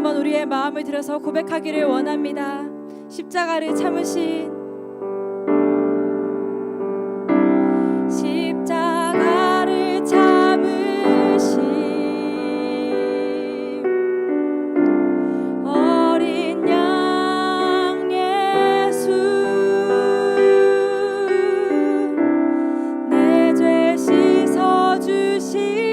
한번 우리의 마음을 들어서 고백하기를 원합니다. 십자가를 참으신 십자가를 참으신 어린 양 예수 내 죄 씻어주시고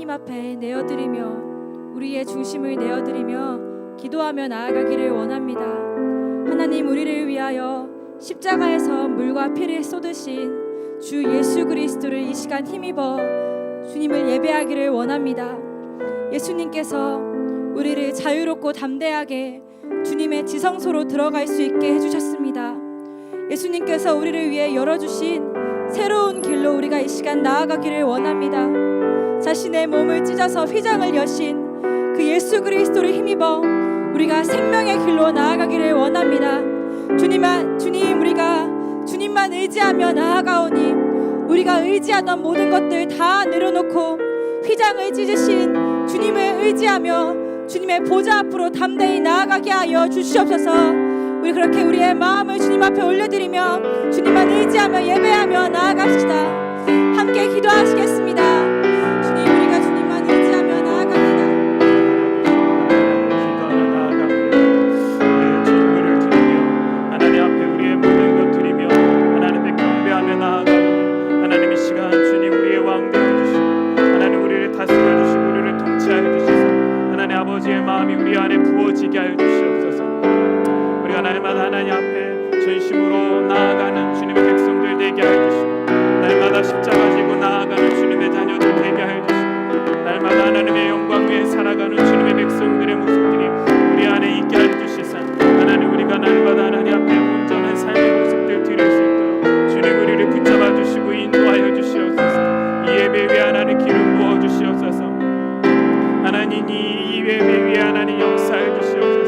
앞에 내어드리며 우리의 중심을 내어드리며 기도하며 나아가기를 원합니다. 하나님, 우리를 위하여 십자가에서 물과 피를 쏟으신 주 예수 그리스도를 이 시간 힘입어 주님을 예배하기를 원합니다. 예수님께서 우리를 자유롭고 담대하게 주님의 지성소로 들어갈 수 있게 해주셨습니다. 예수님께서 우리를 위해 열어주신 새로운 길로 우리가 이 시간 나아가기를 원합니다. 자신의 몸을 찢어서 휘장을 여신 그 예수 그리스도를 힘입어 우리가 생명의 길로 나아가기를 원합니다. 주님, 우리가 주님만 의지하며 나아가오니 우리가 의지하던 모든 것들 다 내려놓고 휘장을 찢으신 주님을 의지하며 주님의 보좌 앞으로 담대히 나아가게 하여 주시옵소서. 우리 그렇게 우리의 마음을 주님 앞에 올려드리며 주님만 의지하며 예배하며 나아갑시다. 함께 기도하시겠습니다. 주님, 우리가 주님만 의지하며 나아갑니다. 기도하며 나아갑니다. 우리의 전부를 드리며 하나님 앞에 우리의 모든 것 드리며 하나님 앞에 경배하며 나아가고 하나님 이 시간 주님 우리의 왕 되어주시고 하나님 우리를 다스려 주시고 우리를 통치하여 주셔서 하나님 아버지의 마음이 우리 안에 부어지게 하여 주시옵소서. 우리가 날마다 하나님 앞에 전심으로 나아가는 주님의 백성들 되게 하여 주시고 날마다 십자가 지고 나아가는 주님의 자녀들 되게 하여 주시고 날마다 하나님의 영광 위에 살아가는 주님의 백성들의 모습들이 우리 안에 있게 하여 주시사 하나님 우리가 날마다 하나님 앞에 온전한 삶의 모습들 드릴 수 있도록 주님 우리를 붙잡아 주시고 인도하여 주시옵소서. 이 예배 위에 하나님 기름 부어 주시옵소서. 하나님 이 예배 위에 하나님 역사해 주시옵소서.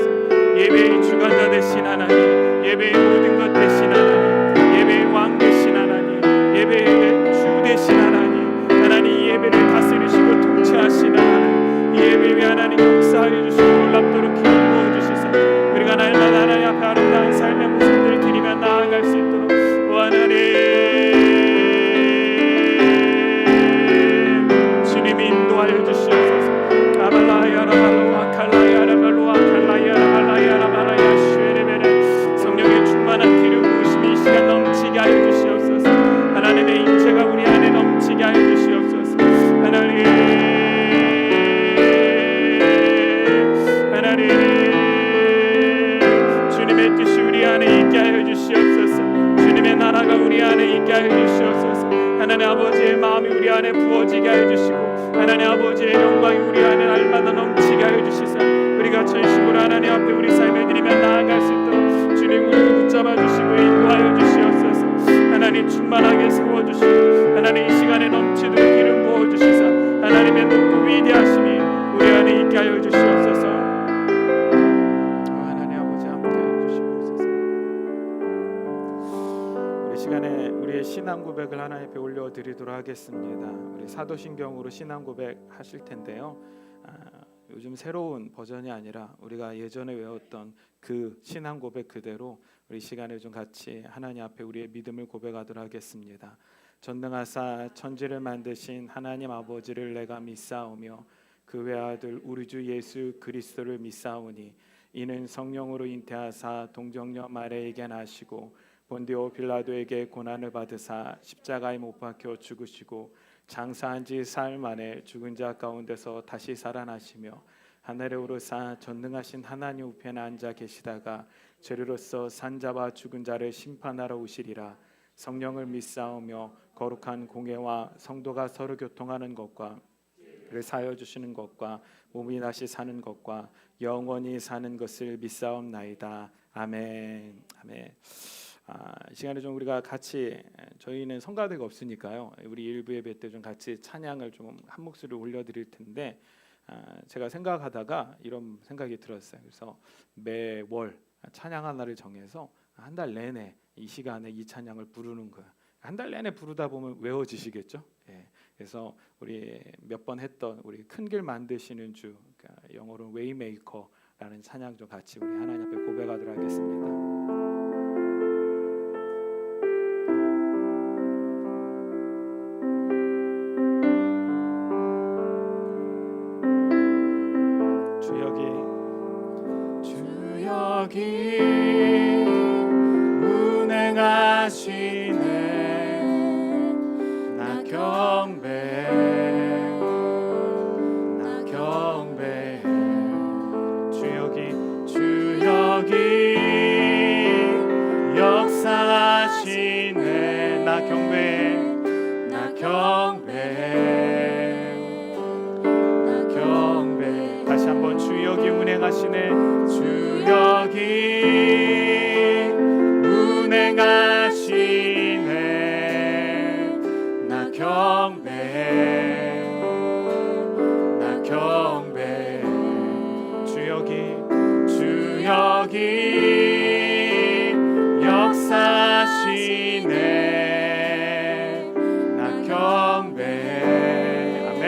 야라발로와 칼라야라발로와 칼라야라발라야라발라야 쉐레베레 성령의 충만한 기름 부으심이 이 시간 넘치게 하여 주시옵소서. 하나님의 임재가 우리 안에 넘치게 하여 주시옵소서. 하나님 주님의 뜻이 우리 안에 있게 하여 주시옵소서. 주님의 나라가 우리 안에 있게 하여 주시옵소서. 하나님 아버지의 마음이 우리 안에 부어지게 하여 주시고 하나님 아버지의 영광이 우리 안에 날마다 넘치게 하여 주시사 우리가 전심으로 하나님 앞에 우리 삶을 드리며 나아갈 수 있도록 주님 우리를 붙잡아 주시고 인도하여 주시옵소서. 하나님 충만하게 세워주시고 하나님 이 시간에 넘치도록 기름 부어주시사 하나님의 높고 위대하심이 우리 안에 있게 하여 주시옵소서. 하나님 아버지 함께하여 주시옵소서. 우리 시간에 우리의 신앙 고백을 하나님 앞에 올려드리도록 하겠습니다. 우리 사도신경으로 신앙 고백 하실 텐데요. 요즘 새로운 버전이 아니라 우리가 예전에 외웠던 그 신앙 고백 그대로 우리 시간에 좀 같이 하나님 앞에 우리의 믿음을 고백하도록 하겠습니다. 전능하사 천지를 만드신 하나님 아버지를 내가 믿사오며 그 외아들 우리 주 예수 그리스도를 믿사오니 이는 성령으로 잉태하사 동정녀 마리아에게 나시고 본디오 빌라도에게 고난을 받으사 십자가에 못 박혀 죽으시고 장사한 지 사흘 만에 죽은 자 가운데서 다시 살아나시며 하늘에 오르사 전능하신 하나님 우편에 앉아 계시다가 죄로서 산자와 죽은 자를 심판하러 오시리라. 성령을 믿사오며 거룩한 공회와 성도가 서로 교통하는 것과 그를 사여 주시는 것과 몸이 다시 사는 것과 영원히 사는 것을 믿사옵나이다. 아멘. 아멘. 이 시간에 좀 우리가 같이 저희는 성가대가 없으니까요. 우리 일부 예배 때 좀 같이 찬양을 좀 한 목소리로 올려드릴 텐데 제가 생각하다가 이런 생각이 들었어요. 그래서 매월 찬양 하나를 정해서 한 달 내내 이 시간에 이 찬양을 부르는 거예요. 한 달 내내 부르다 보면 외워지시겠죠? 예. 그래서 우리 몇 번 했던 우리 큰 길 만드시는 주, 그러니까 영어로는 웨이메이커라는 찬양 좀 같이 우리 하나님 앞에 고백하도록 하겠습니다. 운행하시네 나 경배해 주 여기 역사하시네 나 경배해 다시 한번 주 여기 운행하시네 주 여기 운행하시네 나 경배해 주 여기 역사하시네 나 경배해 아멘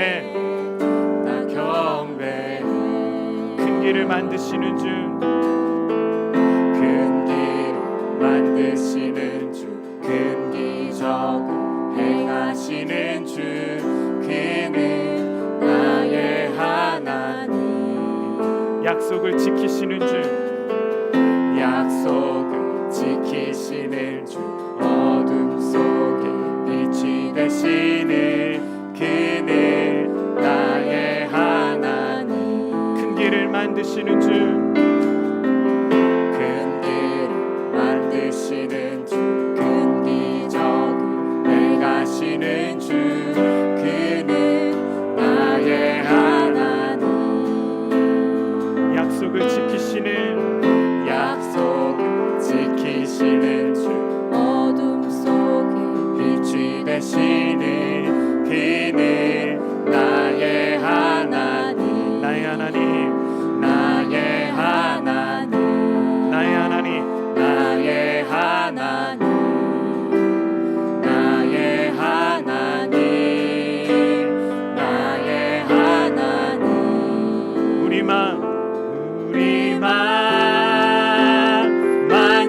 나 경배해 큰 길을 만드시는 주 큰 기적 행하시는 주 그는 나의 하나님 약속을 지키시는 주 어둠 속에 빛이 되시는 그는 나의 하나님 큰 길을 만드시는 주 하시는 주 그는 나의 하나님 약속을 지키시는 주 어둠 속에 빛이 되시는 그는 나의 하나님 나의 하나님 나의 하나님 나의 하나님 나의 하나님 우리만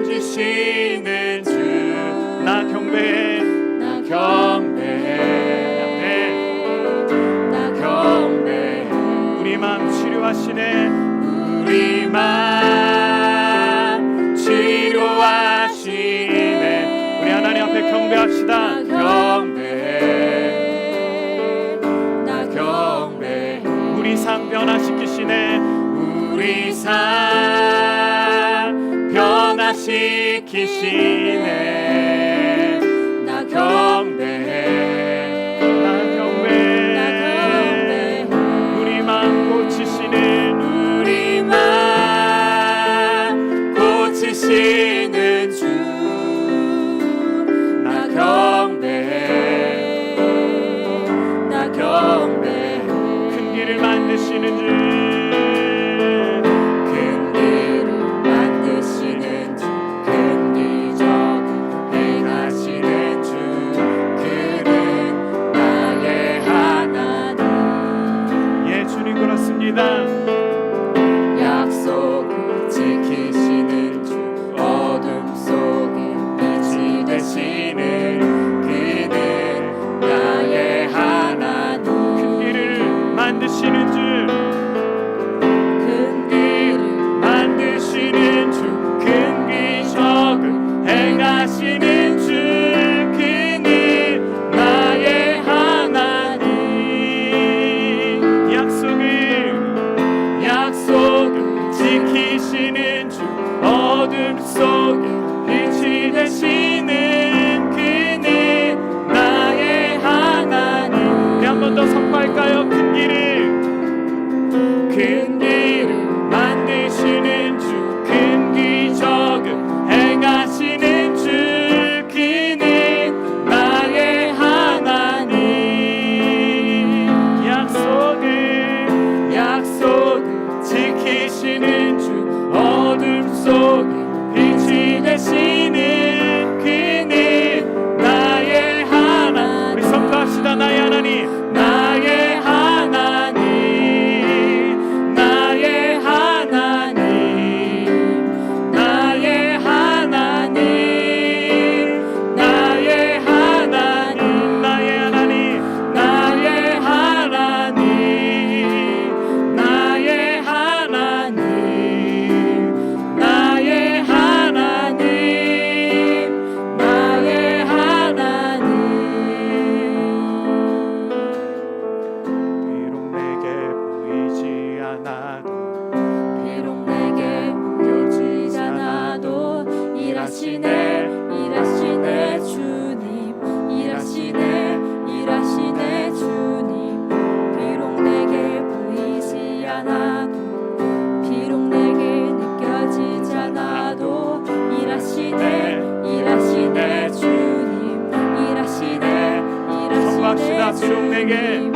주시는 주 나 경배해 우리 마음 치료하시는 치료하시네. 우리 맘 치료하시네. 우리 하나님 앞에 경배합시다. 나 경배 우리 삶 변화시키시네. 우리 삶 변화시키시네. 나 경배해 나 경배 우리 마음 고치시네. 우리 맘 고치시는 주. 나 경배해 나 경배해 큰 길을 만드시는 주. 큰 길을 만드시는 주. 큰 기적을 행하시는 주. 그는 나의 하나님. 예, 주님 그렇습니다. 약속을 지키시는 주. 어둠 속에 빛이 되시는 그는 나의 하나님. 큰 길을 만드시는 주. 큰 길을 만드시는 주. 큰 기적을 행하시는 주. 그는 나의 하나님. 약속을 지키시는 주. 어둠 속에 빛이 되시는 그는 나의 하나님. 우리 한 번 더 선포할까요? 큰 길을 만드시는 주. 큰 기적을 행하시는 주. 그는 나의 하나님. 약속을 지키시는 주. 어둠 속에 빛이 되시는 그는 나의 하나님. 우리 선포합시다. 나의 하나님. 나의 하나님. 나의 하나님. 나의 하나님. 나의 하나님. 나의 하나님. 나의 하나님. 나의 하나님. 나의 하나님. 나의 하나님. 비록 내게 보이지 않아도 비록 내게 보여지지 않아도 일하시네 주님. 일하시네 주님. 비록 내게 보이지 않아도 비록 내게 느껴지지 않아도 일하시네 주님. 일하시네 선포합시다. 비록 내게 주님.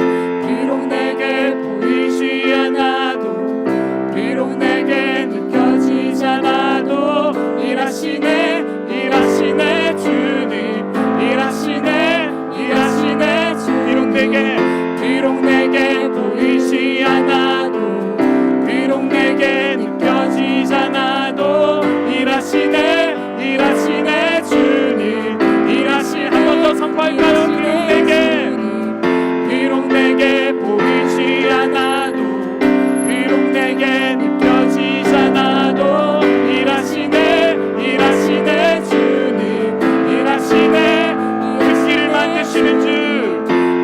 비록 내게 보이지 않아도 비록 내게 느껴지지 않아도 일하시네 주님. 일하시네 주님. 비록 내게 보이지 않아도 비록 내게 느껴지지 않아도 일하시네 주님. 한 번 더 선포할까요? 비록 내게 보이지 않아도 비록 내게 느껴지지 않아도 일하시네 주님. 큰 길을 만드시는 주.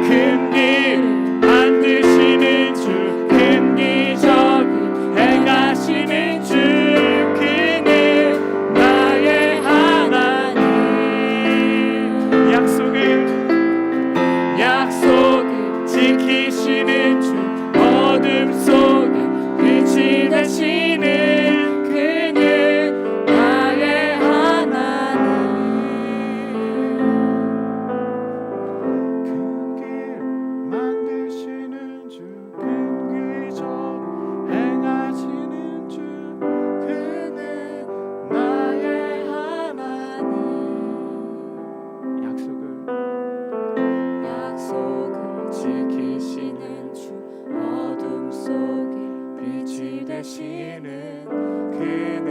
큰 길을 만드시는 주. 큰 기적을 행하시는 주. 그는 나의 하나님. 약속을 지키시는 주. 어둠 속에 빛이 되시는 그는 나의 하나님. 큰 길 만드시는 주. 큰 기적 행하시는 주. 그는 나의 하나님. 약속을 지키시는 주. 어둠 속에 빛이 되시는 그는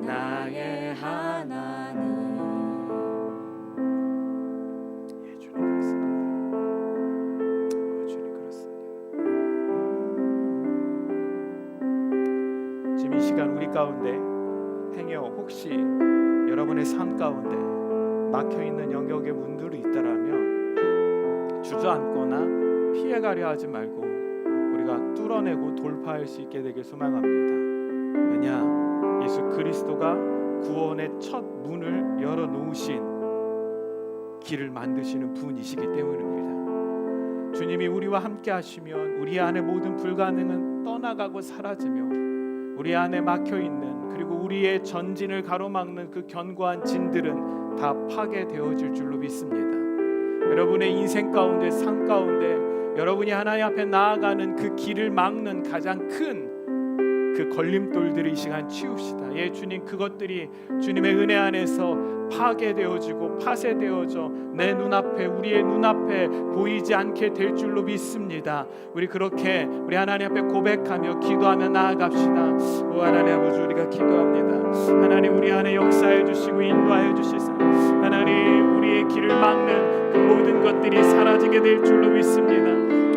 나의 하나님. 예, 주님 그렇습니다. 주님 그렇습니다. 이 시간 우리 가운데 행여 혹시 여러분의 삶 가운데 막혀있는 영역의 문들이 있다라면 주저앉거나 피해가려 하지 말고 우리가 뚫어내고 돌파할 수 있게 되길 소망합니다. 왜냐? 예수 그리스도가 구원의 첫 문을 열어놓으신 길을 만드시는 분이시기 때문입니다. 주님이 우리와 함께 하시면 우리 안에 모든 불가능은 떠나가고 사라지며 우리 안에 막혀있는 그리고 우리의 전진을 가로막는 그 견고한 진들은 다 파괴되어질 줄로 믿습니다. 여러분의 인생 가운데 삶 가운데 여러분이 하나님 앞에 나아가는 그 길을 막는 가장 큰 그 걸림돌들을 이 시간 치웁시다. 예, 주님, 그것들이 주님의 은혜 안에서 파괴되어지고 파쇄되어져 내 눈앞에, 우리의 눈앞에 보이지 않게 될 줄로 믿습니다. 우리 그렇게 우리 하나님 앞에 고백하며 기도하며 나아갑시다. 오 하나님 아버지, 우리가 기도합니다. 하나님, 우리 안에 역사해 주시고 인도하여 주시사 하나님, 우리의 길을 막는 그 모든 것들이 사라지게 될 줄로 믿습니다.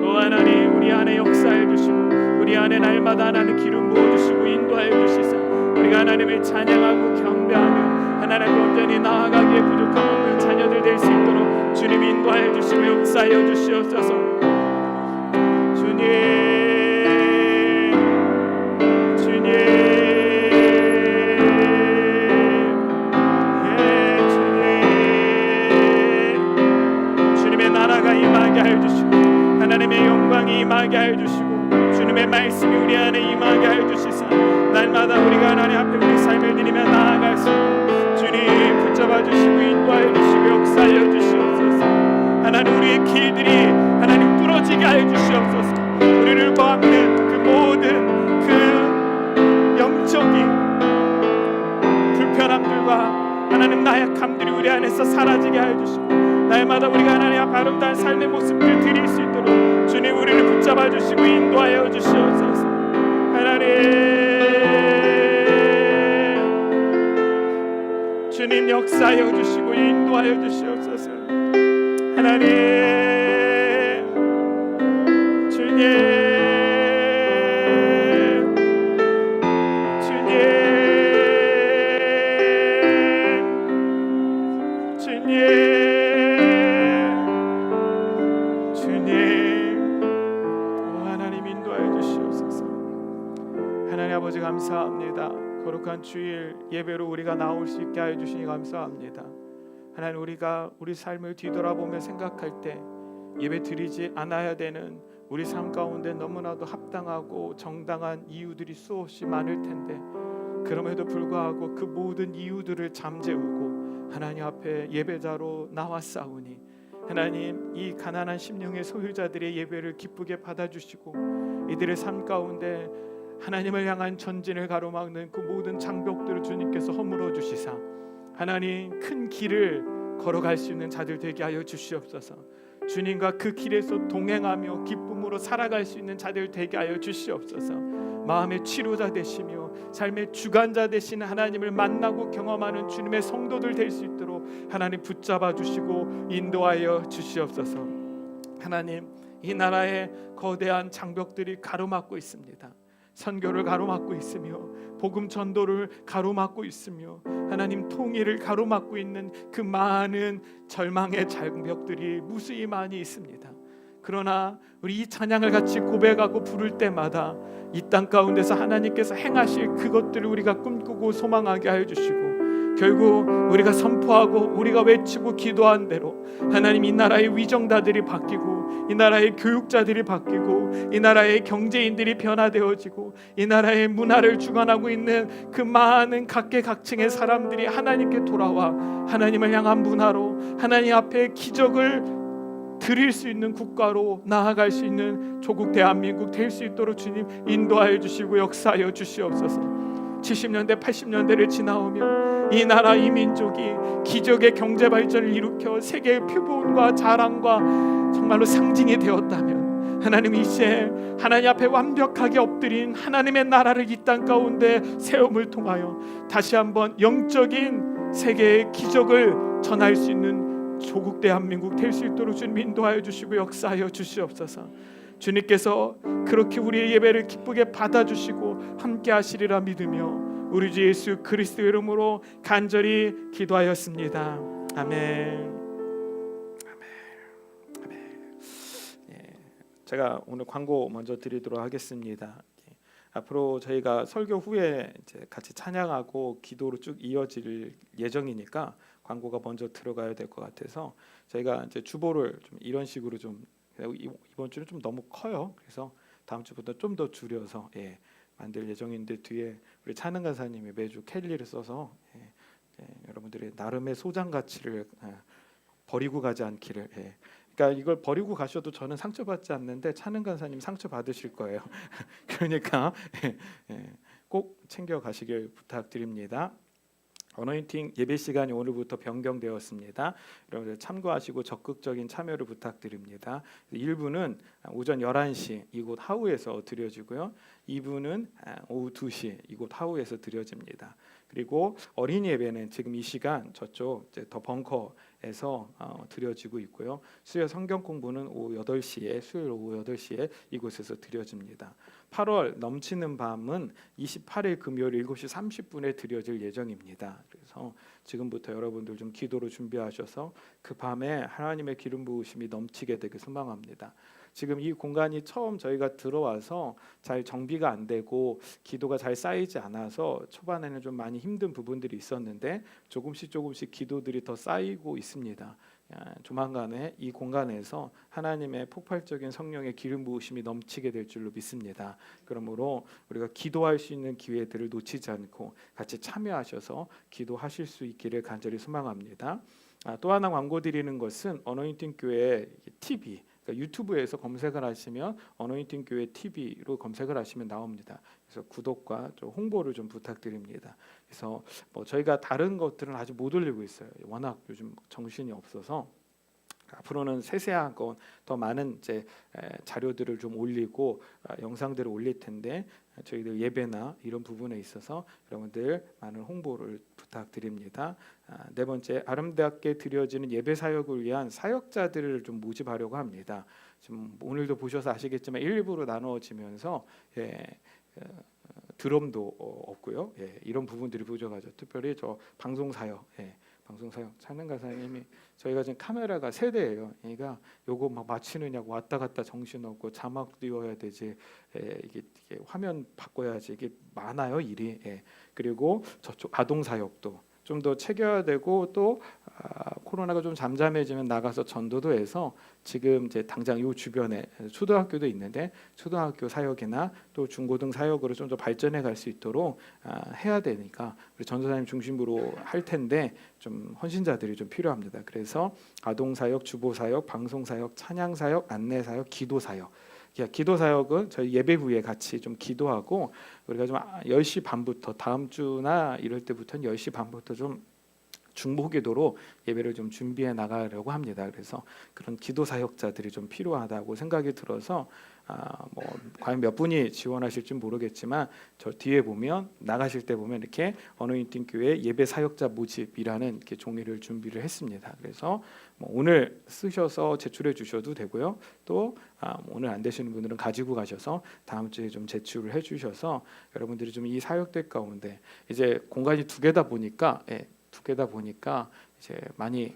오 하나님, 우리 안에 역사해 주시고 우리 안에 날마다 하나님 기름 부어주시고 인도하여 주시사 우리가 하나님을 찬양하고 경배하며 하나님 온전히 나아가기에 부족함 없는 자녀들 될 수 있도록 주님 인도하여 주시고 역사하여 주시옵소서. 주님, 주님, 예, 주님, 주님의 나라가 임하게 하여 주시고 하나님의 영광이 임하게 하여 주시고 주님의 말씀이 우리 안에 임하게 하여 주시사 날마다 우리가 하나님 앞에 우리 삶을 드리며 나아갈 수 있도록 주님 붙잡아 주시고 인도하여 주시고 역사하여 주시옵소서. 하나님, 우리의 길들이 하나님 뚫어지게 하여 주시옵소서. 우리를 막는 그 모든 그 영적인 불편함들과 하나님 나약함들이 우리 안에서 사라지게 하여 주시고 날마다 우리가 하나님 앞 아름다운 삶의 모습을 드릴 수 있도록 주님 우리를 붙잡아 주시고 인도하여 주시옵소서. 하나님, 주님 역사하여 주시고 인도하여 주시옵소서. 하나님, 주님, 주님, 하나님 아버지 감사합니다. 거룩한 주일 예배로 우리가 나올 수 있게 하여 주시니 감사합니다. 하나님, 우리가 우리 삶을 뒤돌아보며 생각할 때 예배 드리지 않아야 되는 우리 삶 가운데 너무나도 합당하고 정당한 이유들이 수없이 많을 텐데 그럼에도 불구하고 그 모든 이유들을 잠재우고 하나님 앞에 예배자로 나왔사오니 하나님, 이 가난한 심령의 소유자들의 예배를 기쁘게 받아주시고 이들의 삶 가운데 하나님을 향한 전진을 가로막는 그 모든 장벽들을 주님께서 허물어 주시사 하나님, 큰 길을 걸어갈 수 있는 자들 되게 하여 주시옵소서. 주님과 그 길에서 동행하며 기쁨으로 살아갈 수 있는 자들 되게 하여 주시옵소서. 마음의 치료자 되시며 삶의 주관자 되시는 하나님을 만나고 경험하는 주님의 성도들 될 수 있도록 하나님 붙잡아 주시고 인도하여 주시옵소서. 하나님, 이 나라의 거대한 장벽들이 가로막고 있습니다. 선교를 가로막고 있으며 복음 전도를 가로막고 있으며 하나님 통일을 가로막고 있는 그 많은 절망의 장벽들이 무수히 많이 있습니다. 그러나 우리 이 찬양을 같이 고백하고 부를 때마다 이 땅 가운데서 하나님께서 행하실 그것들을 우리가 꿈꾸고 소망하게 하여 주시고 결국 우리가 선포하고 우리가 외치고 기도한 대로 하나님, 이 나라의 위정자들이 바뀌고 이 나라의 교육자들이 바뀌고 이 나라의 경제인들이 변화되어지고 이 나라의 문화를 주관하고 있는 그 많은 각계각층의 사람들이 하나님께 돌아와 하나님을 향한 문화로 하나님 앞에 기적을 드릴 수 있는 국가로 나아갈 수 있는 조국 대한민국 될 수 있도록 주님 인도하여 주시고 역사하여 주시옵소서. 70년대 80년대를 지나오며 이 나라 이 민족이 기적의 경제 발전을 일으켜 세계의 표본과 자랑과 정말로 상징이 되었다면 하나님, 이제 하나님 앞에 완벽하게 엎드린 하나님의 나라를 이 땅 가운데 세움을 통하여 다시 한번 영적인 세계의 기적을 전할 수 있는 조국 대한민국 될 수 있도록 주님 인도하여 주시고 역사하여 주시옵소서. 주님께서 그렇게 우리의 예배를 기쁘게 받아주시고 함께 하시리라 믿으며 우리 주 예수 그리스도의 이름으로 간절히 기도하였습니다. 아멘. 제가 오늘 광고 먼저 드리도록 하겠습니다. 앞으로 저희가 설교 후에 이제 같이 찬양하고 기도로 쭉 이어질 예정이니까 광고가 먼저 들어가야 될 것 같아서 저희가 이제 주보를 좀 이런 식으로 좀 이번 주는 좀 너무 커요. 그래서 다음 주부터 좀 더 줄여서 만들 예정인데 뒤에 우리 찬은 간사님이 매주 캘리를 써서 여러분들의 나름의 소장 가치를 버리고 가지 않기를. 그러니까 이걸 버리고 가셔도 저는 상처받지 않는데 찬은 간사님 상처 받으실 거예요. 그러니까 꼭 챙겨 가시길 부탁드립니다. 어노인팅 예배 시간이 오늘부터 변경되었습니다. 여러분들 참고하시고 적극적인 참여를 부탁드립니다. 1부는 오전 11시 이곳 하우에서 드려지고요. 2부는 오후 2시 이곳 하우에서 드려집니다. 그리고 어린이 예배는 지금 이 시간 저쪽 이제 더 벙커에서 드려지고 있고요. 수요 성경 공부는 오후 8시에 수요일 오후 8시에 이곳에서 드려집니다. 8월 넘치는 밤은 28일 금요일 7시 30분에 드려질 예정입니다. 그래서 지금부터 여러분들 좀 기도로 준비하셔서 그 밤에 하나님의 기름 부으심이 넘치게 되길 소망합니다. 지금 이 공간이 처음 저희가 들어와서 잘 정비가 안 되고 기도가 잘 쌓이지 않아서 초반에는 좀 많이 힘든 부분들이 있었는데 조금씩 기도들이 더 쌓이고 있습니다. 조만간에 이 공간에서 하나님의 폭발적인 성령의 기름 부으심이 넘치게 될 줄로 믿습니다. 그러므로 우리가 기도할 수 있는 기회들을 놓치지 않고 같이 참여하셔서 기도하실 수 있기를 간절히 소망합니다. 또 하나 광고 드리는 것은 어노인팅 교회 TV, 그러니까 유튜브에서 검색을 하시면 어노인팅 교회 TV로 검색을 하시면 나옵니다. 그래서 구독과 좀 홍보를 좀 부탁드립니다. 그래서 저희가 다른 것들은 아직 못 올리고 있어요. 워낙 요즘 정신이 없어서 앞으로는 세세한 건 더 많은 이제 자료들을 좀 올리고 영상들을 올릴 텐데 저희들 예배나 이런 부분에 있어서 여러분들 많은 홍보를 부탁드립니다. 네 번째, 아름답게 드려지는 예배 사역을 위한 사역자들을 좀 모집하려고 합니다. 지금 오늘도 보셔서 아시겠지만 1부로 나누어지면서 드럼도 없고요. 이런 부분들이 부족하죠. 특별히 저 방송 사역. 방송 사역 찬은 가사님이 저희가 지금 카메라가 세대예요. 그러니까 요거 막 맞추느냐고 왔다 갔다 정신 없고 자막 띄워야 되지, 이게 화면 바꿔야지, 이게 많아요 일이. 그리고 저쪽 아동 사역도 좀 더 챙겨야 되고 또 코로나가 좀 잠잠해지면 나가서 전도도 해서 지금 이제 당장 요 주변에 초등학교도 있는데 초등학교 사역이나 또 중고등 사역으로 좀 더 발전해 갈 수 있도록 해야 되니까 우리 전도사님 중심으로 할 텐데 좀 헌신자들이 좀 필요합니다. 그래서 아동 사역, 주보 사역, 방송 사역, 찬양 사역, 안내 사역, 기도 사역. 기도 사역은 저희 예배 후에 같이 좀 기도하고 우리가 좀 10시 반부터 다음 주나 이럴 때부터는 10시 반부터 좀 중보기도로 예배를 좀 준비해 나가려고 합니다. 그래서 그런 기도 사역자들이 좀 필요하다고 생각이 들어서 과연 몇 분이 지원하실지 모르겠지만 저 뒤에 보면 나가실 때 보면 이렇게 어노인팅 교회 예배 사역자 모집이라는 이렇게 종이를 준비를 했습니다. 그래서 오늘 쓰셔서 제출해 주셔도 되고요. 또 오늘 안 되시는 분들은 가지고 가셔서 다음 주에 좀 제출을 해 주셔서 여러분들이 좀 이 사역들 가운데 이제 공간이 두 개다 보니까 이제 많이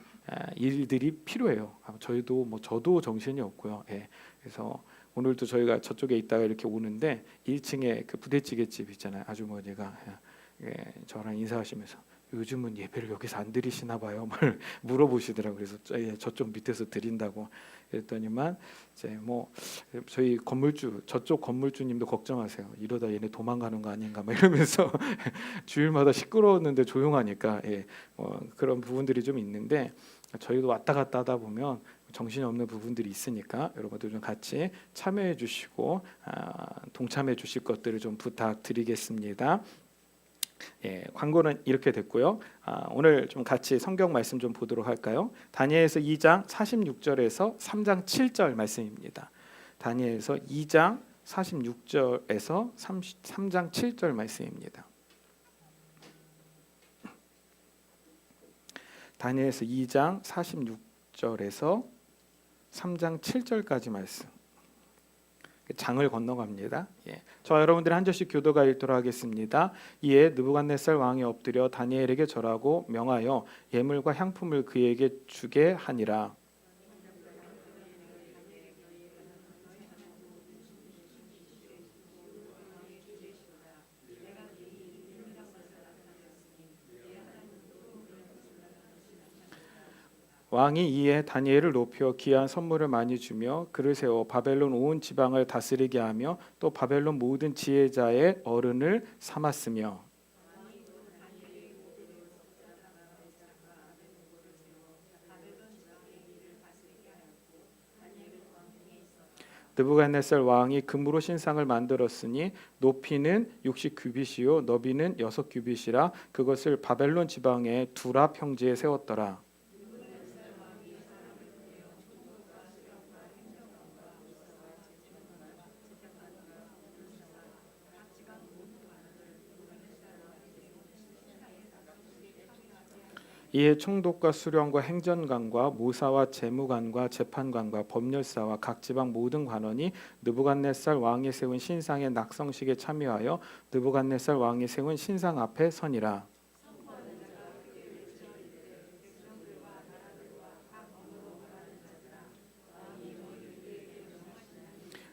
일들이 필요해요. 저도 정신이 없고요. 그래서 오늘도 저희가 저쪽에 있다가 이렇게 오는데 1층에 그 부대찌개집 있잖아요. 아주머니가 저랑 인사하시면서 요즘은 예배를 여기서 안 드리시나 봐요. 뭘 물어보시더라고요. 그래서 저쪽 밑에서 드린다고 그랬더니만 이제 저희 건물주 저쪽 건물주님도 걱정하세요. 이러다 얘네 도망가는 거 아닌가 막 이러면서 주일마다 시끄러웠는데 조용하니까 그런 부분들이 좀 있는데 저희도 왔다 갔다 하다 보면 정신이 없는 부분들이 있으니까 여러분들 좀 같이 참여해 주시고 동참해 주실 것들을 좀 부탁드리겠습니다. 광고는 이렇게 됐고요. 오늘 좀 같이 성경 말씀 좀 보도록 할까요? 다니엘서 2장 46절에서 3장 7절 말씀입니다. 다니엘서 2장 46절에서 3장 7절 말씀입니다. 다니엘서 2장 46절에서 3장 7절까지 말씀. 장을 건너갑니다. 예. 저 여러분들이 한 절씩 교도가 읽도록 하겠습니다. 이에 느부갓네살 왕이 엎드려 다니엘에게 절하고 명하여 예물과 향품을 그에게 주게 하니라. 왕이 이에 다니엘을 높여 귀한 선물을 많이 주며 그를 세워 바벨론 온 지방을 다스리게 하며 또 바벨론 모든 지혜자의 어른을 삼았으며 느부갓네살 왕이 금으로 신상을 만들었으니 높이는 60규빗이요 너비는 6규빗이라 그것을 바벨론 지방의 두라 평지에 세웠더라. 이에 총독과 수령과 행전관과 모사와 재무관과 재판관과 법률사와 각 지방 모든 관원이 느부갓네살 왕이 세운 신상의 낙성식에 참여하여 느부갓네살 왕이 세운 신상 앞에 서니라.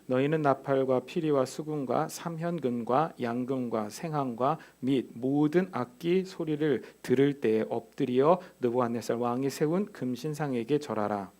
너희는 나팔과 피리와 수금과 삼현금과 양금과 생황과 및 모든 악기 소리를 들을 때에 엎드려 느부갓네살 왕이 세운 금신상에게 절하라.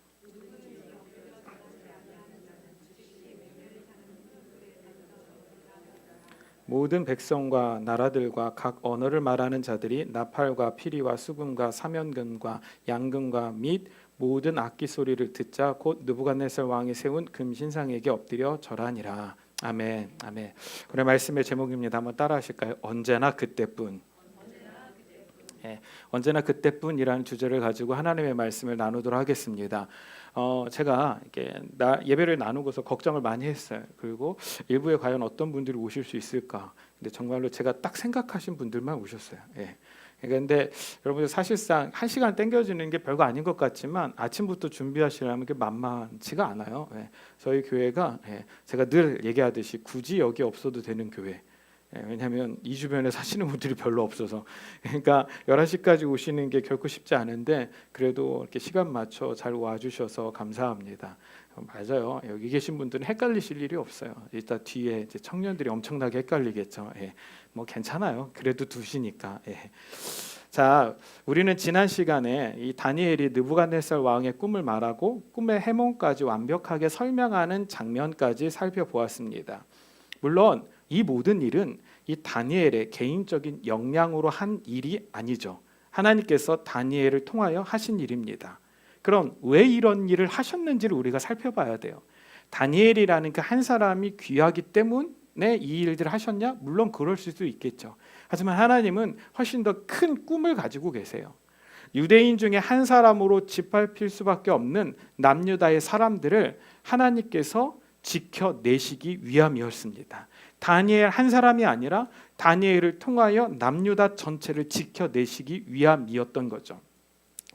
모든 백성과 나라들과 각 언어를 말하는 자들이 나팔과 피리와 수금과 삼현금과 양금과 및 모든 악기 소리를 듣자 곧 느부갓네살 왕이 세운 금신상에게 엎드려 절하니라. 아멘. 아멘. 오늘 말씀의 제목입니다. 한번 따라하실까요? 언제나 그때뿐. 예, 언제나 그때뿐이라는 주제를 가지고 하나님의 말씀을 나누도록 하겠습니다. 제가 이렇게 예배를 나누고서 걱정을 많이 했어요. 그리고 일부에 과연 어떤 분들이 오실 수 있을까? 근데 정말로 제가 딱 생각하신 분들만 오셨어요. 예. 그런데 여러분들 사실상 1시간 땡겨지는 게 별거 아닌 것 같지만 아침부터 준비하시려면 게 만만치가 않아요. 예. 저희 교회가 제가 늘 얘기하듯이 굳이 여기 없어도 되는 교회. 왜냐하면 이 주변에 사시는 분들이 별로 없어서 그러니까 11시까지 오시는 게 결코 쉽지 않은데 그래도 이렇게 시간 맞춰 잘 와주셔서 감사합니다. 맞아요. 여기 계신 분들은 헷갈리실 일이 없어요. 이따 뒤에 이제 청년들이 엄청나게 헷갈리겠죠. 뭐 괜찮아요. 그래도 두시니까. 자, 우리는 지난 시간에 이 다니엘이 느부갓네살 왕의 꿈을 말하고 꿈의 해몽까지 완벽하게 설명하는 장면까지 살펴보았습니다. 물론 이 모든 일은 이 다니엘의 개인적인 역량으로 한 일이 아니죠. 하나님께서 다니엘을 통하여 하신 일입니다. 그럼 왜 이런 일을 하셨는지를 우리가 살펴봐야 돼요. 다니엘이라는 그 한 사람이 귀하기 때문에 이 일들을 하셨냐? 물론 그럴 수도 있겠죠. 하지만 하나님은 훨씬 더 큰 꿈을 가지고 계세요. 유대인 중에 한 사람으로 짓밟힐 수밖에 없는 남유다의 사람들을 하나님께서 지켜내시기 위함이었습니다. 다니엘 한 사람이 아니라 다니엘을 통하여 남유다 전체를 지켜내시기 위함이었던 거죠.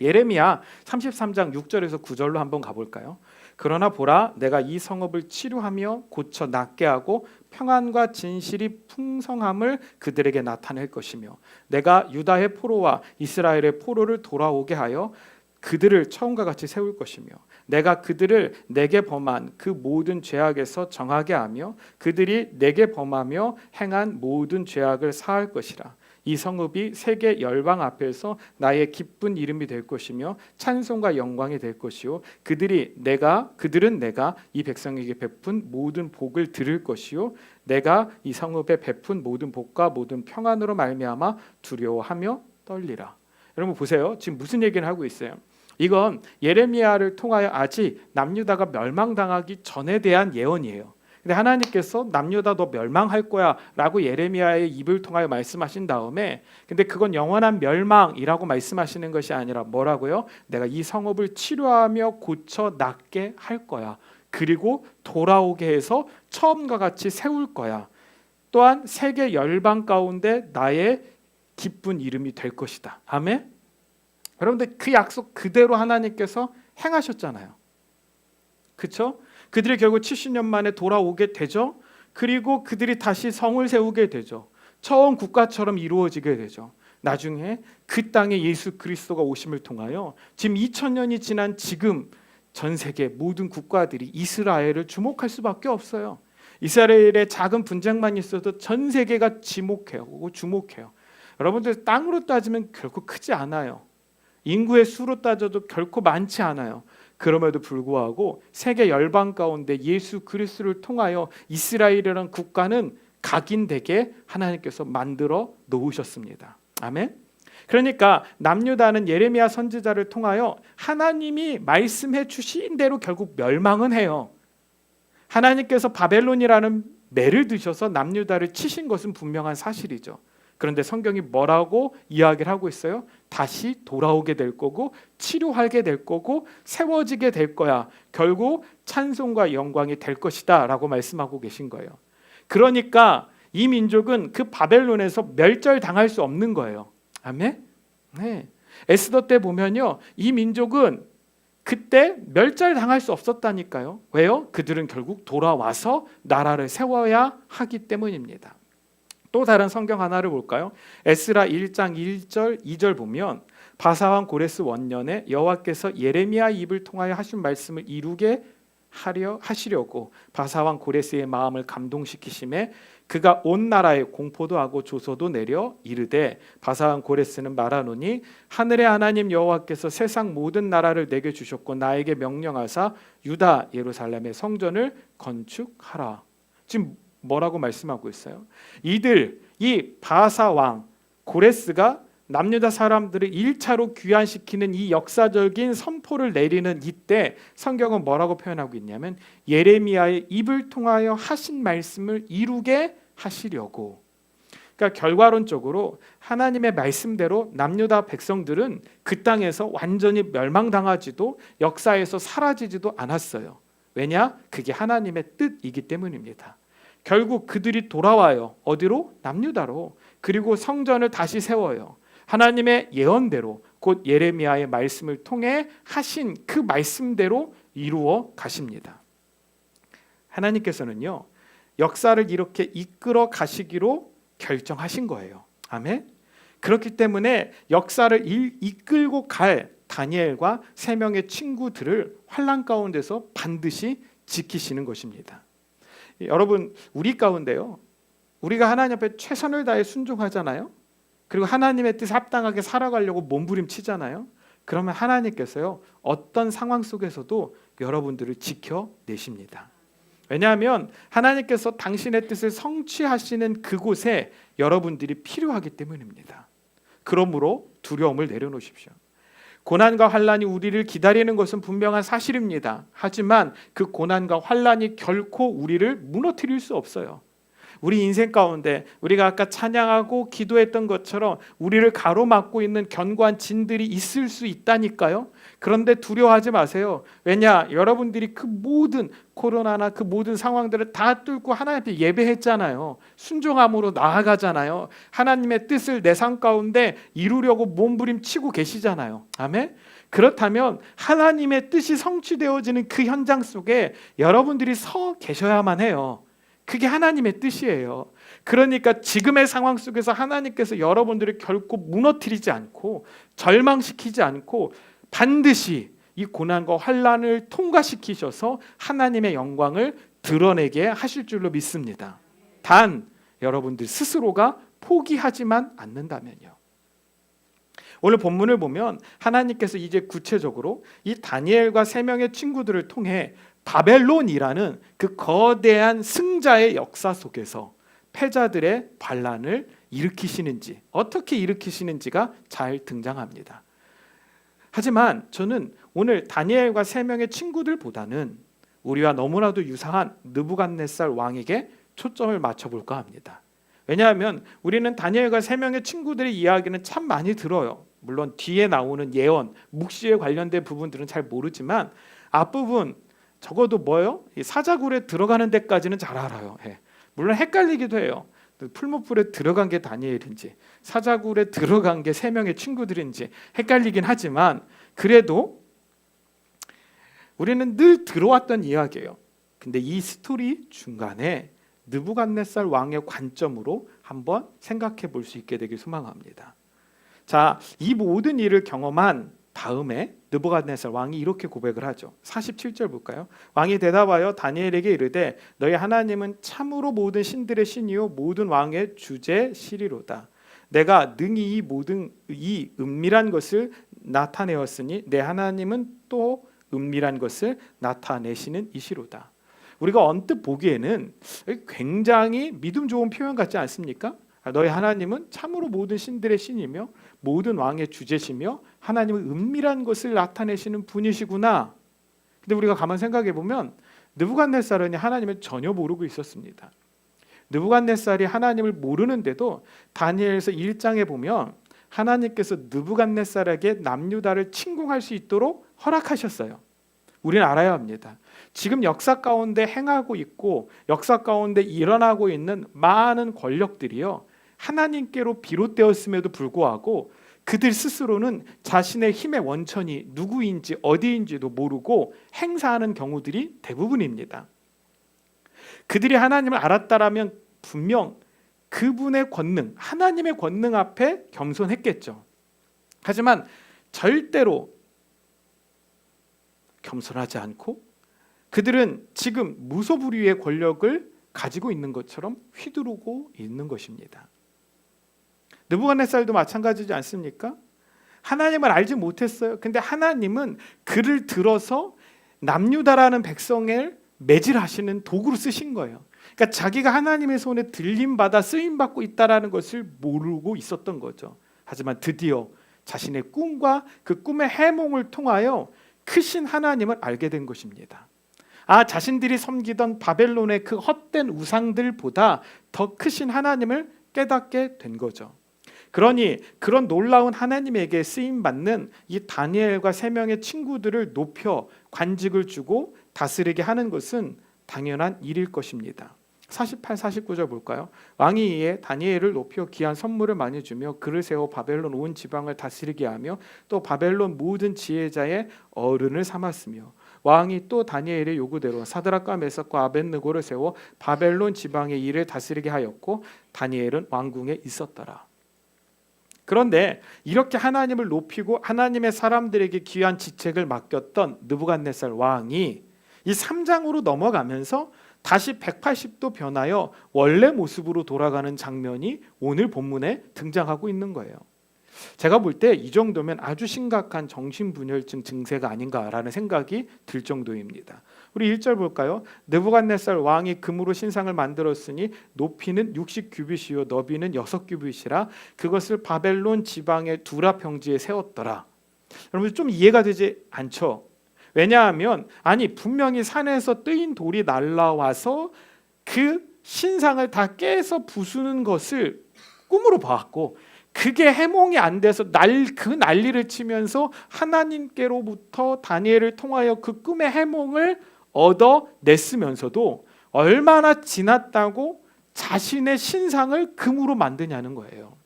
예레미야 33장 6절에서 9절로 한번 가볼까요? 그러나 보라, 내가 이 성읍을 치료하며 고쳐 낫게 하고 평안과 진실이 풍성함을 그들에게 나타낼 것이며 내가 유다의 포로와 이스라엘의 포로를 돌아오게 하여 그들을 처음과 같이 세울 것이며 내가 그들을 내게 범한 그 모든 죄악에서 정하게 하며 그들이 내게 범하며 행한 모든 죄악을 사할 것이라. 이 성읍이 세계 열방 앞에서 나의 기쁜 이름이 될 것이며 찬송과 영광이 될 것이요 그들은 내가 이 백성에게 베푼 모든 복을 들을 것이요 내가 이 성읍에 베푼 모든 복과 모든 평안으로 말미암아 두려워하며 떨리라. 여러분 보세요. 지금 무슨 얘기를 하고 있어요? 이건 예레미야를 통하여 아직 남유다가 멸망당하기 전에 대한 예언이에요. 근데 하나님께서 남유다 너 멸망할 거야 라고 예레미야의 입을 통하여 말씀하신 다음에 근데 그건 영원한 멸망이라고 말씀하시는 것이 아니라 뭐라고요? 내가 이 성읍을 치료하며 고쳐 낫게 할 거야. 그리고 돌아오게 해서 처음과 같이 세울 거야. 또한 세계 열방 가운데 나의 기쁜 이름이 될 것이다. 아멘? 여러분들 그 약속 그대로 하나님께서 행하셨잖아요. 그렇죠? 그들이 결국 70년 만에 돌아오게 되죠. 그리고 그들이 다시 성을 세우게 되죠. 처음 국가처럼 이루어지게 되죠. 나중에 그 땅에 예수 그리스도가 오심을 통하여 지금 2000년이 지난 지금 전 세계 모든 국가들이 이스라엘을 주목할 수밖에 없어요. 이스라엘의 작은 분쟁만 있어도 전 세계가 주목해요. 여러분들 땅으로 따지면 결코 크지 않아요. 인구의 수로 따져도 결코 많지 않아요. 그럼에도 불구하고 세계 열방 가운데 예수 그리스도를 통하여 이스라엘이라는 국가는 각인되게 하나님께서 만들어 놓으셨습니다. 아멘. 그러니까 남유다는 예레미야 선지자를 통하여 하나님이 말씀해 주신 대로 결국 멸망은 해요. 하나님께서 바벨론이라는 매를 드셔서 남유다를 치신 것은 분명한 사실이죠. 그런데 성경이 뭐라고 이야기를 하고 있어요? 다시 돌아오게 될 거고 치료하게 될 거고 세워지게 될 거야. 결국 찬송과 영광이 될 것이다 라고 말씀하고 계신 거예요. 그러니까 이 민족은 그 바벨론에서 멸절당할 수 없는 거예요. 아멘? 네. 에스더 때 보면요, 이 민족은 그때 멸절당할 수 없었다니까요. 왜요? 그들은 결국 돌아와서 나라를 세워야 하기 때문입니다. 또 다른 성경 하나를 볼까요? 에스라 1장 1절 2절 보면 바사왕 고레스 원년에 여호와께서 예레미야 입을 통하여 하신 말씀을 이루게 하시려고 바사왕 고레스의 마음을 감동시키심에 그가 온 나라에 공포도 하고 조서도 내려 이르되 바사왕 고레스는 말하노니 하늘의 하나님 여호와께서 세상 모든 나라를 내게 주셨고 나에게 명령하사 유다 예루살렘의 성전을 건축하라. 지금 뭐라고 말씀하고 있어요? 이 바사왕 고레스가 남유다 사람들을 1차로 귀환시키는 이 역사적인 선포를 내리는 이때 성경은 뭐라고 표현하고 있냐면 예레미야의 입을 통하여 하신 말씀을 이루게 하시려고. 그러니까 결과론적으로 하나님의 말씀대로 남유다 백성들은 그 땅에서 완전히 멸망당하지도 역사에서 사라지지도 않았어요. 왜냐? 그게 하나님의 뜻이기 때문입니다. 결국 그들이 돌아와요. 어디로? 남유다로. 그리고 성전을 다시 세워요. 하나님의 예언대로 곧 예레미야의 말씀을 통해 하신 그 말씀대로 이루어 가십니다. 하나님께서는요, 역사를 이렇게 이끌어 가시기로 결정하신 거예요. 아멘. 그렇기 때문에 역사를 이끌고 갈 다니엘과 세 명의 친구들을 환난 가운데서 반드시 지키시는 것입니다. 여러분, 우리 가운데요, 우리가 하나님 앞에 최선을 다해 순종하잖아요. 그리고 하나님의 뜻에 합당하게 살아가려고 몸부림치잖아요. 그러면 하나님께서요, 어떤 상황 속에서도 여러분들을 지켜내십니다. 왜냐하면 하나님께서 당신의 뜻을 성취하시는 그곳에 여러분들이 필요하기 때문입니다. 그러므로 두려움을 내려놓으십시오. 고난과 환란이 우리를 기다리는 것은 분명한 사실입니다. 하지만 그 고난과 환란이 결코 우리를 무너뜨릴 수 없어요. 우리 인생 가운데 우리가 아까 찬양하고 기도했던 것처럼 우리를 가로막고 있는 견고한 진들이 있을 수 있다니까요. 그런데 두려워하지 마세요. 왜냐? 여러분들이 그 모든 코로나나 그 모든 상황들을 다 뚫고 하나님 앞에 예배했잖아요. 순종함으로 나아가잖아요. 하나님의 뜻을 내 삶 가운데 이루려고 몸부림치고 계시잖아요. 아멘. 그렇다면 하나님의 뜻이 성취되어지는 그 현장 속에 여러분들이 서 계셔야만 해요. 그게 하나님의 뜻이에요. 그러니까 지금의 상황 속에서 하나님께서 여러분들을 결코 무너뜨리지 않고 절망시키지 않고 반드시 이 고난과 환난을 통과시키셔서 하나님의 영광을 드러내게 하실 줄로 믿습니다. 단 여러분들 스스로가 포기하지만 않는다면요. 오늘 본문을 보면 하나님께서 이제 구체적으로 이 다니엘과 세 명의 친구들을 통해 바벨론이라는 그 거대한 승자의 역사 속에서 패자들의 반란을 일으키시는지, 어떻게 일으키시는지가 잘 등장합니다. 하지만 저는 오늘 다니엘과 세 명의 친구들보다는 우리와 너무나도 유사한 느부갓네살 왕에게 초점을 맞춰볼까 합니다. 왜냐하면 우리는 다니엘과 세 명의 친구들의 이야기는 참 많이 들어요. 물론 뒤에 나오는 예언, 묵시에 관련된 부분들은 잘 모르지만 앞부분 적어도 뭐요? 이 사자굴에 들어가는 데까지는 잘 알아요. 물론 헷갈리기도 해요. 풀무불에 들어간 게 다니엘인지 사자굴에 들어간 게 세 명의 친구들인지 헷갈리긴 하지만 그래도 우리는 늘 들어왔던 이야기예요. 근데 이 스토리 중간에 느부갓네살 왕의 관점으로 한번 생각해 볼 수 있게 되길 소망합니다. 자, 이 모든 일을 경험한 다음에 느부갓네살 왕이 이렇게 고백을 하죠. 47절 볼까요? 왕이 대답하여 다니엘에게 이르되 너희 하나님은 참으로 모든 신들의 신이요 모든 왕의 주제시리로다. 내가 능히 이 은밀한 것을 나타내었으니 내 하나님은 또 은밀한 것을 나타내시는 이시로다. 우리가 언뜻 보기에는 굉장히 믿음 좋은 표현 같지 않습니까? 너희 하나님은 참으로 모든 신들의 신이며 모든 왕의 주제시며 하나님은 은밀한 것을 나타내시는 분이시구나. 근데 우리가 가만 생각해 보면 느부갓네살은 하나님을 전혀 모르고 있었습니다. 느부갓네살이 하나님을 모르는데도 다니엘서 1장에 보면 하나님께서 느부갓네살에게 남유다를 침공할 수 있도록 허락하셨어요. 우리는 알아야 합니다. 지금 역사 가운데 행하고 있고 역사 가운데 일어나고 있는 많은 권력들이요, 하나님께로 비롯되었음에도 불구하고 그들 스스로는 자신의 힘의 원천이 누구인지 어디인지도 모르고 행사하는 경우들이 대부분입니다. 그들이 하나님을 알았다라면 분명 그분의 권능, 하나님의 권능 앞에 겸손했겠죠. 하지만 절대로 겸손하지 않고 그들은 지금 무소불위의 권력을 가지고 있는 것처럼 휘두르고 있는 것입니다. 느부갓네살도 마찬가지지 않습니까? 하나님을 알지 못했어요. 근데 하나님은 그를 들어서 남유다라는 백성을 매질하시는 도구로 쓰신 거예요. 그러니까 자기가 하나님의 손에 들림받아 쓰임받고 있다는 것을 모르고 있었던 거죠. 하지만 드디어 자신의 꿈과 그 꿈의 해몽을 통하여 크신 하나님을 알게 된 것입니다. 자신들이 섬기던 바벨론의 그 헛된 우상들보다 더 크신 하나님을 깨닫게 된 거죠. 그러니 그런 놀라운 하나님에게 쓰임받는 이 다니엘과 세 명의 친구들을 높여 관직을 주고 다스리게 하는 것은 당연한 일일 것입니다. 48, 49절 볼까요? 왕이 이에 다니엘을 높여 귀한 선물을 많이 주며 그를 세워 바벨론 온 지방을 다스리게 하며 또 바벨론 모든 지혜자의 어른을 삼았으며 왕이 또 다니엘의 요구대로 사드락과 메삭과 아벳느고를 세워 바벨론 지방의 일을 다스리게 하였고 다니엘은 왕궁에 있었더라. 그런데 이렇게 하나님을 높이고 하나님의 사람들에게 귀한 지책을 맡겼던 느부갓네살 왕이 이 3장으로 넘어가면서 다시 180도 변하여 원래 모습으로 돌아가는 장면이 오늘 본문에 등장하고 있는 거예요. 제가 볼 때 이 정도면 아주 심각한 정신분열증 증세가 아닌가라는 생각이 들 정도입니다. 우리 1절 볼까요? 느부갓네살 왕이 금으로 신상을 만들었으니 높이는 60규빗이요 너비는 6규빗이라 그것을 바벨론 지방의 두라 평지에 세웠더라. 여러분 좀 이해가 되지 않죠? 왜냐하면 분명히 산에서 뜨인 돌이 날라와서 그 신상을 다 깨서 부수는 것을 꿈으로 봐왔고 그게 해몽이 안 돼서 그 난리를 치면서 하나님께로부터 다니엘을 통하여 그 꿈의 해몽을 얻어냈으면서도 얼마나 지났다고 자신의 신상을 금으로 만드냐는 거예요.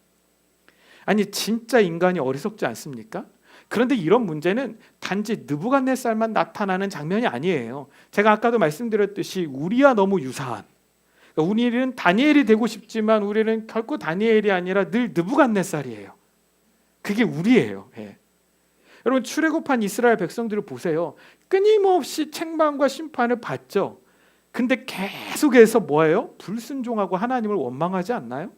진짜 인간이 어리석지 않습니까? 그런데 이런 문제는 단지 느부갓네살만 나타나는 장면이 아니에요. 제가 아까도 말씀드렸듯이 우리와 너무 유사한, 우리는 다니엘이 되고 싶지만 우리는 결코 다니엘이 아니라 늘 느부갓네살이에요. 그게 우리예요. 여러분 출애굽한 이스라엘 백성들을 보세요. 끊임없이 책망과 심판을 받죠. 근데 계속해서 뭐예요? 불순종하고 하나님을 원망하지 않나요?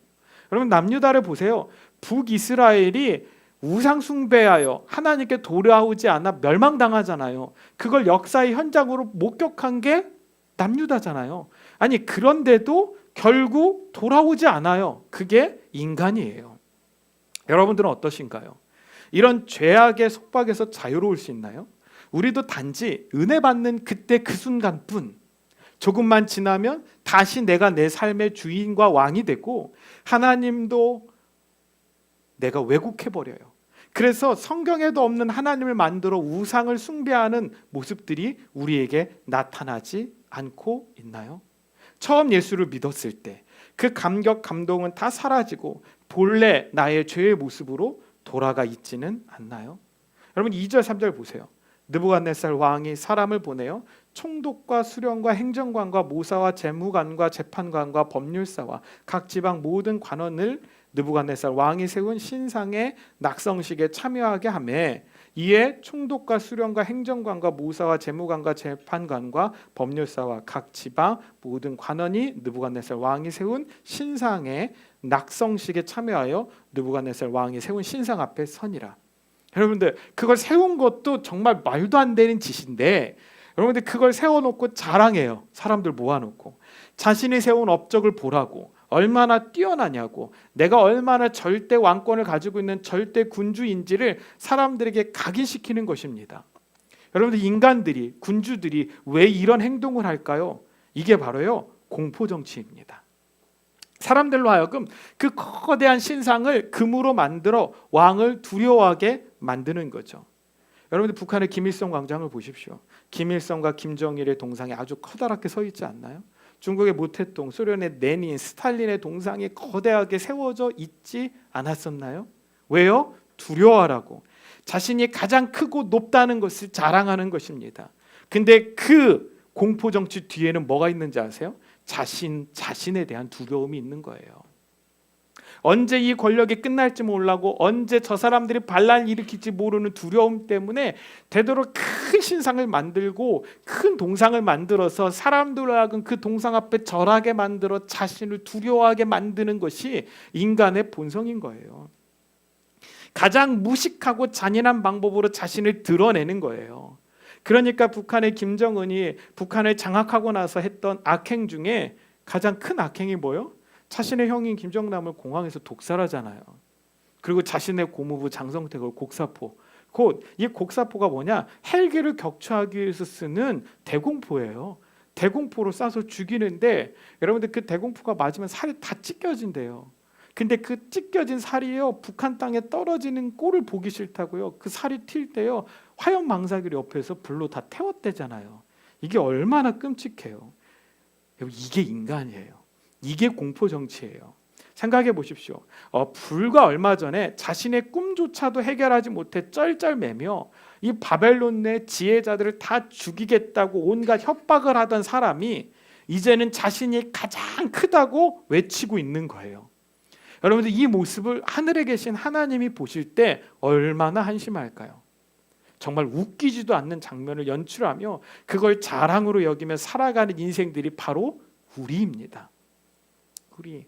여러분 남유다를 보세요. 북이스라엘이 우상 숭배하여 하나님께 돌아오지 않아 멸망당하잖아요. 그걸 역사의 현장으로 목격한 게 남유다잖아요. 그런데도 결국 돌아오지 않아요. 그게 인간이에요. 여러분들은 어떠신가요? 이런 죄악의 속박에서 자유로울 수 있나요? 우리도 단지 은혜 받는 그때 그 순간뿐, 조금만 지나면 다시 내가 내 삶의 주인과 왕이 되고 하나님도 내가 왜곡해버려요. 그래서 성경에도 없는 하나님을 만들어 우상을 숭배하는 모습들이 우리에게 나타나지 않고 있나요? 처음 예수를 믿었을 때 그 감격 감동은 다 사라지고 본래 나의 죄의 모습으로 돌아가 있지는 않나요? 여러분 2절 3절 보세요. 느부갓네살 왕이 사람을 보내어 총독과 수령과 행정관과 모사와 재무관과 재판관과 법률사와 각 지방 모든 관원을 느부갓네살 왕이 세운 신상의 낙성식에 참여하게 하매 이에 총독과 수령과 행정관과 모사와 재무관과 재판관과 법률사와 각 지방 모든 관원이 느부갓네살 왕이 세운 신상의 낙성식에 참여하여 느부갓네살 왕이 세운 신상 앞에 서니라. 여러분들 그걸 세운 것도 정말 말도 안 되는 짓인데 여러분들 그걸 세워놓고 자랑해요. 사람들 모아놓고 자신이 세운 업적을 보라고 얼마나 뛰어나냐고 내가 얼마나 절대 왕권을 가지고 있는 절대 군주인지를 사람들에게 각인시키는 것입니다. 여러분들 인간들이 군주들이 왜 이런 행동을 할까요? 이게 바로요 공포정치입니다. 사람들로 하여금 그 거대한 신상을 금으로 만들어 왕을 두려워하게 만드는 거죠. 여러분들 북한의 김일성 광장을 보십시오. 김일성과 김정일의 동상이 아주 커다랗게 서 있지 않나요? 중국의 모태동, 소련의 레닌, 스탈린의 동상이 거대하게 세워져 있지 않았었나요? 왜요? 두려워하라고. 자신이 가장 크고 높다는 것을 자랑하는 것입니다. 근데 그 공포정치 뒤에는 뭐가 있는지 아세요? 자신에 대한 두려움이 있는 거예요. 언제 이 권력이 끝날지 모르고 언제 저 사람들이 반란을 일으킬지 모르는 두려움 때문에 되도록 큰 신상을 만들고 큰 동상을 만들어서 사람들을 하여금 그 동상 앞에 절하게 만들어 자신을 두려워하게 만드는 것이 인간의 본성인 거예요. 가장 무식하고 잔인한 방법으로 자신을 드러내는 거예요. 그러니까 북한의 김정은이 북한을 장악하고 나서 했던 악행 중에 가장 큰 악행이 뭐예요? 자신의 형인 김정남을 공항에서 독살하잖아요. 그리고 자신의 고모부 장성택을 곡사포. 곧 이 곡사포가 뭐냐? 헬기를 격추하기 위해서 쓰는 대공포예요. 대공포로 쏴서 죽이는데 여러분들 그 대공포가 맞으면 살이 다 찢겨진대요. 근데 그 찢겨진 살이요 북한 땅에 떨어지는 꼴을 보기 싫다고요. 그 살이 튈 때요 화염 망사기를 옆에서 불로 다 태웠대잖아요. 이게 얼마나 끔찍해요. 이게 인간이에요. 이게 공포 정치예요. 생각해 보십시오. 불과 얼마 전에 자신의 꿈조차도 해결하지 못해 쩔쩔매며 이 바벨론 내 지혜자들을 다 죽이겠다고 온갖 협박을 하던 사람이 이제는 자신이 가장 크다고 외치고 있는 거예요. 여러분들 이 모습을 하늘에 계신 하나님이 보실 때 얼마나 한심할까요? 정말 웃기지도 않는 장면을 연출하며 그걸 자랑으로 여기며 살아가는 인생들이 바로 우리입니다. 우리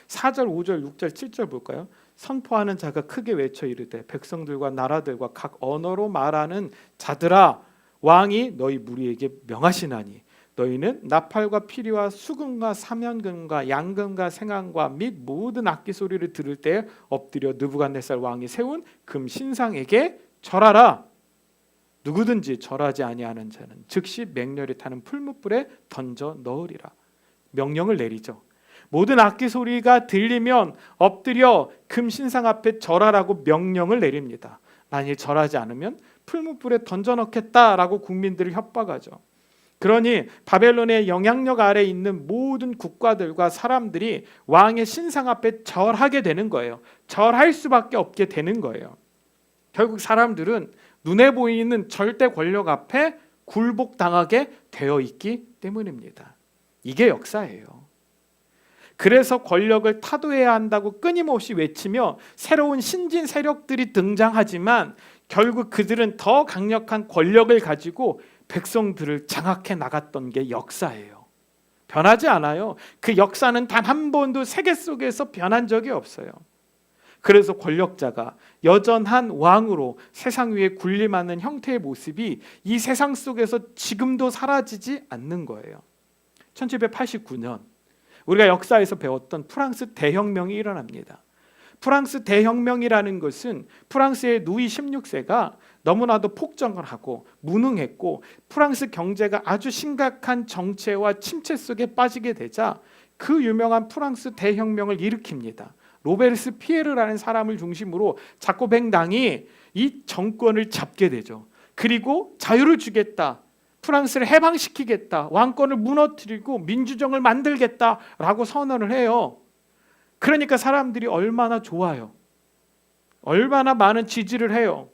4절, 5절, 6절, 7절 볼까요? 선포하는 자가 크게 외쳐 이르되 백성들과 나라들과 각 언어로 말하는 자들아 왕이 너희 무리에게 명하시나니 너희는 나팔과 피리와 수금과 사면금과 양금과 생황과 및 모든 악기 소리를 들을 때 엎드려 느부갓네살 왕이 세운 금 신상에게 절하라. 누구든지 절하지 아니하는 자는 즉시 맹렬히 타는 풀무불에 던져 넣으리라. 명령을 내리죠. 모든 악기 소리가 들리면 엎드려 금신상 앞에 절하라고 명령을 내립니다. 만일 절하지 않으면 풀무불에 던져 넣겠다라고 국민들을 협박하죠. 그러니 바벨론의 영향력 아래에 있는 모든 국가들과 사람들이 왕의 신상 앞에 절하게 되는 거예요. 절할 수밖에 없게 되는 거예요. 결국 사람들은 눈에 보이는 절대 권력 앞에 굴복당하게 되어 있기 때문입니다. 이게 역사예요. 그래서 권력을 타도해야 한다고 끊임없이 외치며 새로운 신진 세력들이 등장하지만 결국 그들은 더 강력한 권력을 가지고 백성들을 장악해 나갔던 게 역사예요. 변하지 않아요. 그 역사는 단 한 번도 세계 속에서 변한 적이 없어요. 그래서 권력자가 여전한 왕으로 세상 위에 군림하는 형태의 모습이 이 세상 속에서 지금도 사라지지 않는 거예요. 1789년 우리가 역사에서 배웠던 프랑스 대혁명이 일어납니다. 프랑스 대혁명이라는 것은 프랑스의 루이 16세가 너무나도 폭정을 하고 무능했고 프랑스 경제가 아주 심각한 정체와 침체 속에 빠지게 되자 그 유명한 프랑스 대혁명을 일으킵니다. 로베르스 피에르라는 사람을 중심으로 자코뱅당이 이 정권을 잡게 되죠. 그리고 자유를 주겠다. 프랑스를 해방시키겠다. 왕권을 무너뜨리고 민주정을 만들겠다라고 선언을 해요. 그러니까 사람들이 얼마나 좋아요. 얼마나 많은 지지를 해요.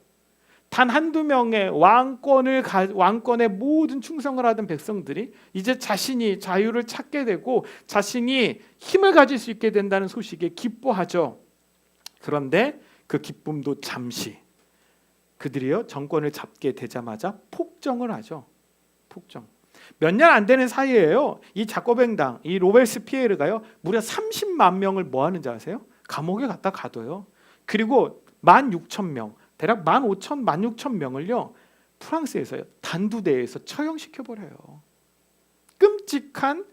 단 한두 명의 왕권의 모든 충성을 하던 백성들이 이제 자신이 자유를 찾게 되고 자신이 힘을 가질 수 있게 된다는 소식에 기뻐하죠. 그런데 그 기쁨도 잠시, 그들이요 정권을 잡게 되자마자 폭정을 하죠. 폭정. 몇 년 안 되는 사이에요. 이 자코뱅당, 이 로베스피에르가요 무려 30만 명을 뭐 하는지 아세요? 감옥에 갖다 가둬요. 그리고 16,000명, 대략 15,000, 16,000명을요 프랑스에서요 단두대에서 처형시켜 버려요. 끔찍한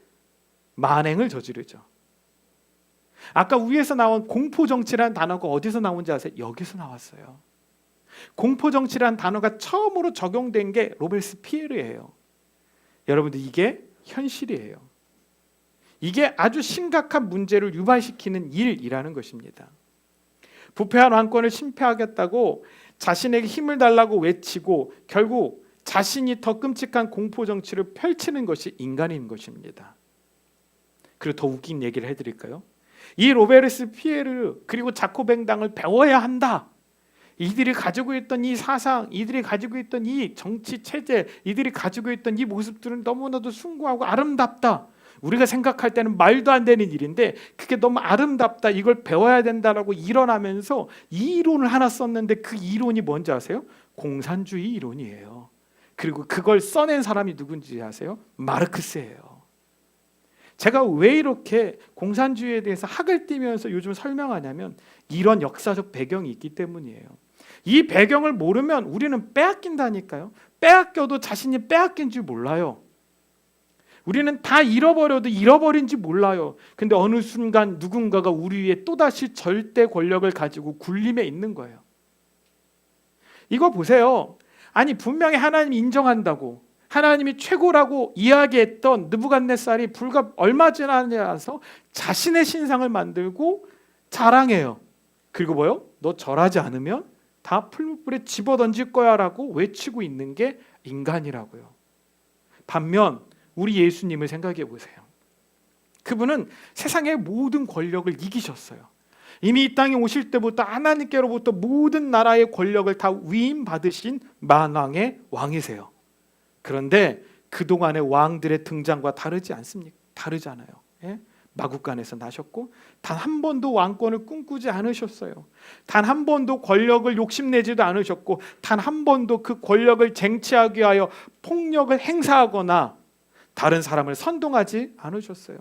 만행을 저지르죠. 아까 위에서 나온 공포정치라는 단어가 어디서 나온지 아세요? 여기서 나왔어요. 공포정치라는 단어가 처음으로 적용된 게 로베스피에르예요. 여러분들 이게 현실이에요. 이게 아주 심각한 문제를 유발시키는 일이라는 것입니다. 부패한 왕권을 심폐하겠다고 자신에게 힘을 달라고 외치고 결국 자신이 더 끔찍한 공포정치를 펼치는 것이 인간인 것입니다. 그리고 더 웃긴 얘기를 해드릴까요? 이 로베스피에르 그리고 자코뱅당을 배워야 한다. 이들이 가지고 있던 이 사상, 이들이 가지고 있던 이 정치 체제, 이들이 가지고 있던 이 모습들은 너무나도 숭고하고 아름답다. 우리가 생각할 때는 말도 안 되는 일인데 그게 너무 아름답다. 이걸 배워야 된다라고 일어나면서 이 이론을 하나 썼는데 그 이론이 뭔지 아세요? 공산주의 이론이에요. 그리고 그걸 써낸 사람이 누군지 아세요? 마르크스예요. 제가 왜 이렇게 공산주의에 대해서 학을 띄면서 요즘 설명하냐면 이런 역사적 배경이 있기 때문이에요. 이 배경을 모르면 우리는 빼앗긴다니까요. 빼앗겨도 자신이 빼앗긴 줄 몰라요. 우리는 다 잃어버려도 잃어버린지 몰라요. 근데 어느 순간 누군가가 우리 위에 또다시 절대 권력을 가지고 군림해 있는 거예요. 이거 보세요. 아니 분명히 하나님이 인정한다고 하나님이 최고라고 이야기했던 느부갓네살이 불과 얼마 지나서 자신의 신상을 만들고 자랑해요. 그리고 뭐요? 너 절하지 않으면 다 풀무불에 집어던질 거야 라고 외치고 있는 게 인간이라고요. 반면 우리 예수님을 생각해 보세요. 그분은 세상의 모든 권력을 이기셨어요. 이미 이 땅에 오실 때부터 하나님께로부터 모든 나라의 권력을 다 위임받으신 만왕의 왕이세요. 그런데 그동안의 왕들의 등장과 다르지 않습니까? 다르잖아요. 예? 마국간에서 나셨고 단 한 번도 왕권을 꿈꾸지 않으셨어요. 단 한 번도 권력을 욕심내지도 않으셨고 단 한 번도 그 권력을 쟁취하기 위하여 폭력을 행사하거나 다른 사람을 선동하지 않으셨어요.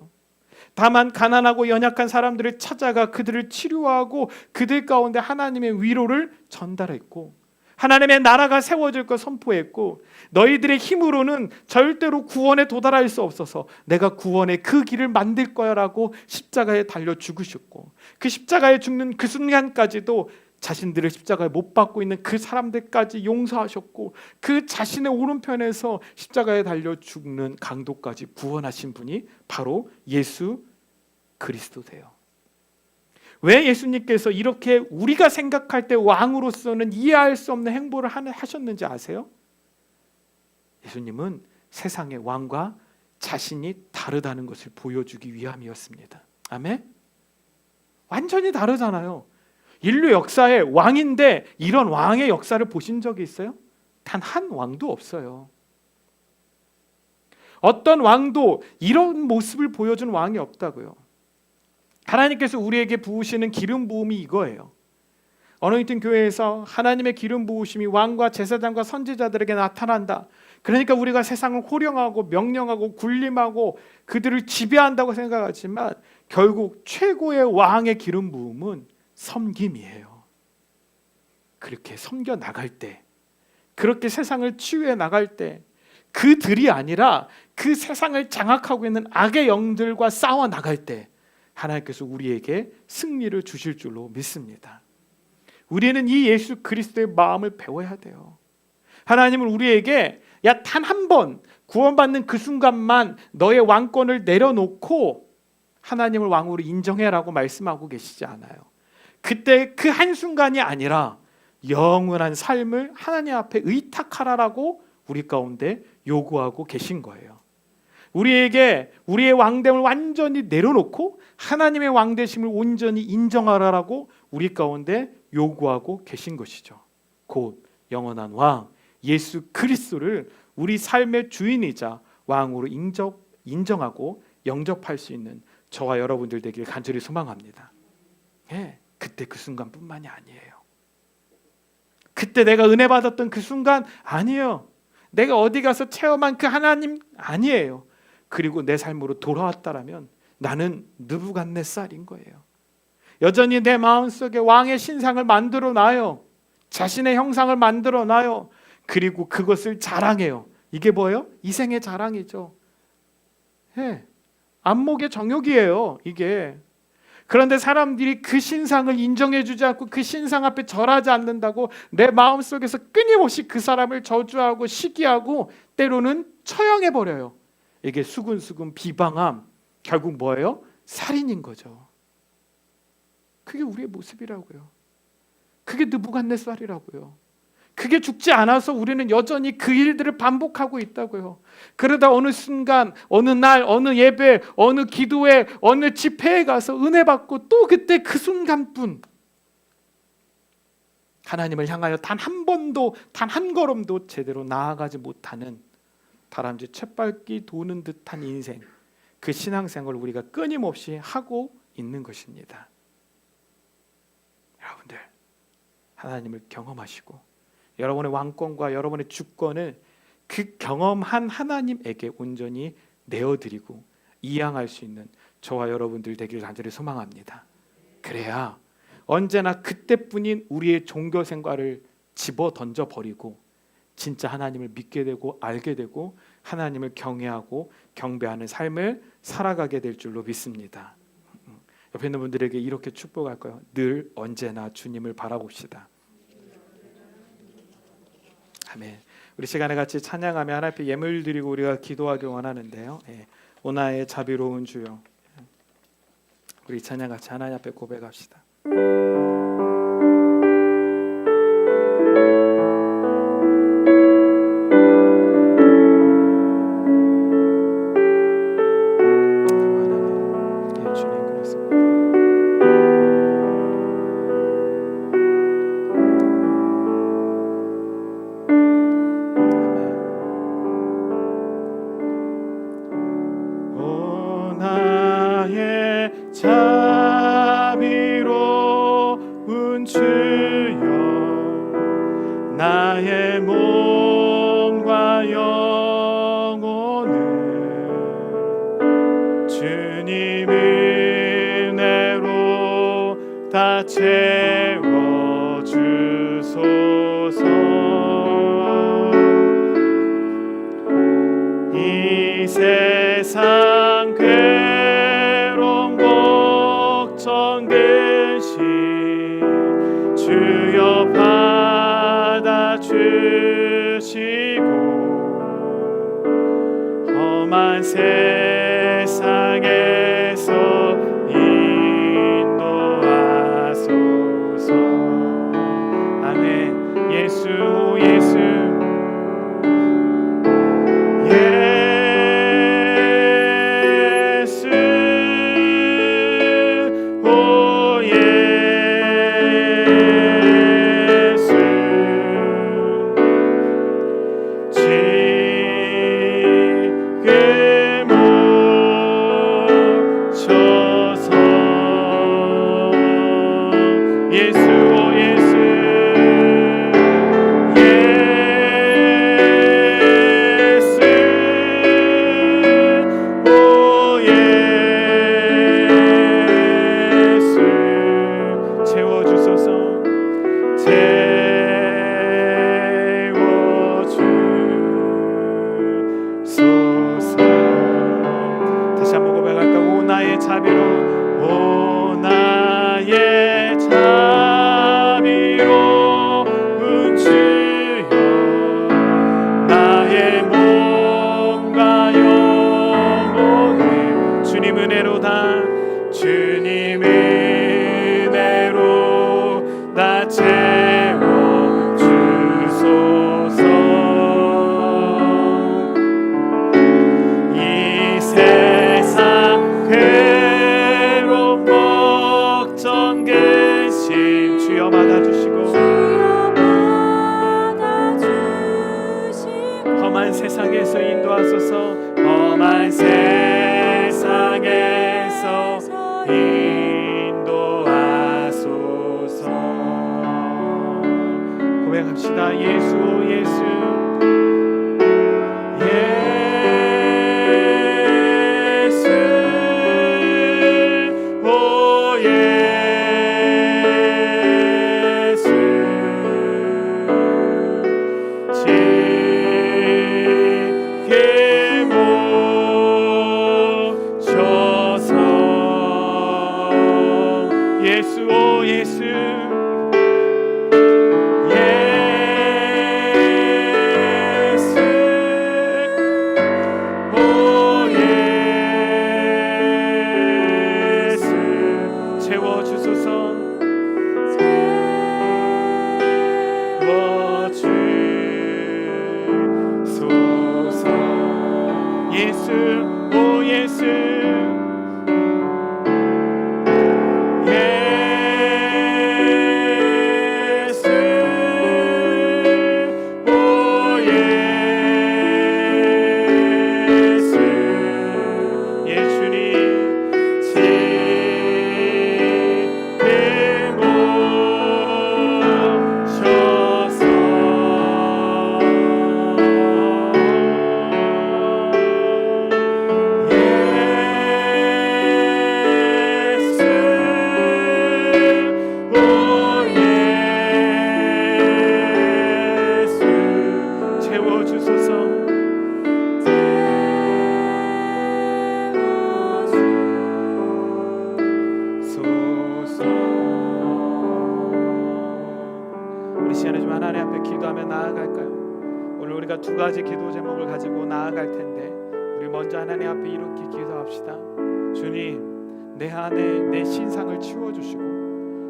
다만 가난하고 연약한 사람들을 찾아가 그들을 치료하고 그들 가운데 하나님의 위로를 전달했고 하나님의 나라가 세워질 것 선포했고 너희들의 힘으로는 절대로 구원에 도달할 수 없어서 내가 구원의 그 길을 만들 거야 라고 십자가에 달려 죽으셨고 그 십자가에 죽는 그 순간까지도 자신들을 십자가에 못 박고 있는 그 사람들까지 용서하셨고 그 자신의 오른편에서 십자가에 달려 죽는 강도까지 구원하신 분이 바로 예수 그리스도세요. 왜 예수님께서 이렇게 우리가 생각할 때 왕으로서는 이해할 수 없는 행보를 하셨는지 아세요? 예수님은 세상의 왕과 자신이 다르다는 것을 보여주기 위함이었습니다. 아멘? 완전히 다르잖아요. 인류 역사에 왕인데 이런 왕의 역사를 보신 적이 있어요? 단 한 왕도 없어요. 어떤 왕도 이런 모습을 보여준 왕이 없다고요. 하나님께서 우리에게 부으시는 기름 부음이 이거예요. 어노인팅 교회에서 하나님의 기름 부으심이 왕과 제사장과 선지자들에게 나타난다. 그러니까 우리가 세상을 호령하고 명령하고 군림하고 그들을 지배한다고 생각하지만 결국 최고의 왕의 기름 부음은 섬김이에요. 그렇게 섬겨 나갈 때, 그렇게 세상을 치유해 나갈 때 그들이 아니라 그 세상을 장악하고 있는 악의 영들과 싸워 나갈 때 하나님께서 우리에게 승리를 주실 줄로 믿습니다. 우리는 이 예수 그리스도의 마음을 배워야 돼요. 하나님은 우리에게 단 한 번 구원받는 그 순간만 너의 왕권을 내려놓고 하나님을 왕으로 인정해라고 말씀하고 계시지 않아요. 그때 그 한순간이 아니라 영원한 삶을 하나님 앞에 의탁하라라고 우리 가운데 요구하고 계신 거예요. 우리에게 우리의 왕됨을 완전히 내려놓고 하나님의 왕되심을 온전히 인정하라라고 우리 가운데 요구하고 계신 것이죠. 곧 영원한 왕 예수 그리스도를 우리 삶의 주인이자 왕으로 인정하고 영접할 수 있는 저와 여러분들 되길 간절히 소망합니다. 예, 그때 그 순간뿐만이 아니에요. 그때 내가 은혜 받았던 그 순간 아니에요. 내가 어디 가서 체험한 그 하나님 아니에요. 그리고 내 삶으로 돌아왔다라면 나는 느부갓네살인 거예요. 여전히 내 마음속에 왕의 신상을 만들어 놔요. 자신의 형상을 만들어 놔요. 그리고 그것을 자랑해요. 이게 뭐예요? 이생의 자랑이죠. 예, 안목의 정욕이에요, 이게. 그런데 사람들이 그 신상을 인정해주지 않고 그 신상 앞에 절하지 않는다고 내 마음속에서 끊임없이 그 사람을 저주하고 시기하고 때로는 처형해버려요. 이게 수군수군 비방함, 결국 뭐예요? 살인인 거죠. 그게 우리의 모습이라고요. 그게 느부갓네살이라고요. 그게 죽지 않아서 우리는 여전히 그 일들을 반복하고 있다고요. 그러다 어느 순간, 어느 날, 어느 예배, 어느 기도회, 어느 집회에 가서 은혜 받고 또 그때 그 순간뿐 하나님을 향하여 단 한 번도, 단 한 걸음도 제대로 나아가지 못하는 다람쥐 쳇바퀴 도는 듯한 인생, 그 신앙생활을 우리가 끊임없이 하고 있는 것입니다. 여러분들, 하나님을 경험하시고 여러분의 왕권과 여러분의 주권을 그 경험한 하나님에게 온전히 내어드리고 이양할 수 있는 저와 여러분들 되기를 간절히 소망합니다. 그래야 언제나 그때뿐인 우리의 종교 생활을 집어 던져버리고 진짜 하나님을 믿게 되고 알게 되고 하나님을 경외하고 경배하는 삶을 살아가게 될 줄로 믿습니다. 옆에 있는 분들에게 이렇게 축복할 거예요. 늘 언제나 주님을 바라봅시다. 아멘. 우리 시간에 같이 찬양하며 하나님 앞에 예물 드리고 우리가 기도하길 원하는데요. 오나의 자비로운 주여, 우리 찬양 같이 하나님 앞에 고백합시다. 자비로운 주여, 나의 몸과 영혼을 주님 은혜로 다 채워주소서. 이 세상 괴로운 걱정 대신 주여 받아주시고 험한 세상에서 인도하소서. 아멘. 예수 예수 주여 받아주시고 세상에서 인도하소서. 험한 세상에서 인도하소서. 고백합시다. 예수 예수 우리가 두 가지 기도 제목을 가지고 나아갈 텐데 우리 먼저 하나님 앞에 이렇게 기도합시다. 주님, 내 안에 내 신상을 치워주시고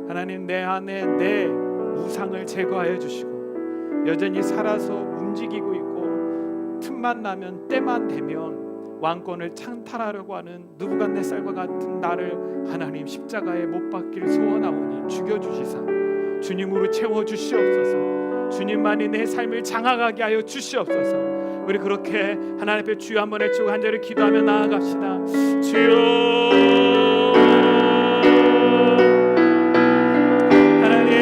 하나님 내 안에 내 우상을 제거하여 주시고 여전히 살아서 움직이고 있고 틈만 나면 때만 되면 왕권을 창탈하려고 하는 느부갓네살과 같은 나를 하나님 십자가에 못 박기를 소원하오니 죽여주시사 주님으로 채워주시옵소서. 주님만이 내 삶을 장악하게 하여 주시옵소서. 우리 그렇게 하나님 앞에 주여 한번 외치고 간절히 기도하며 나아갑시다. 주여 하나님,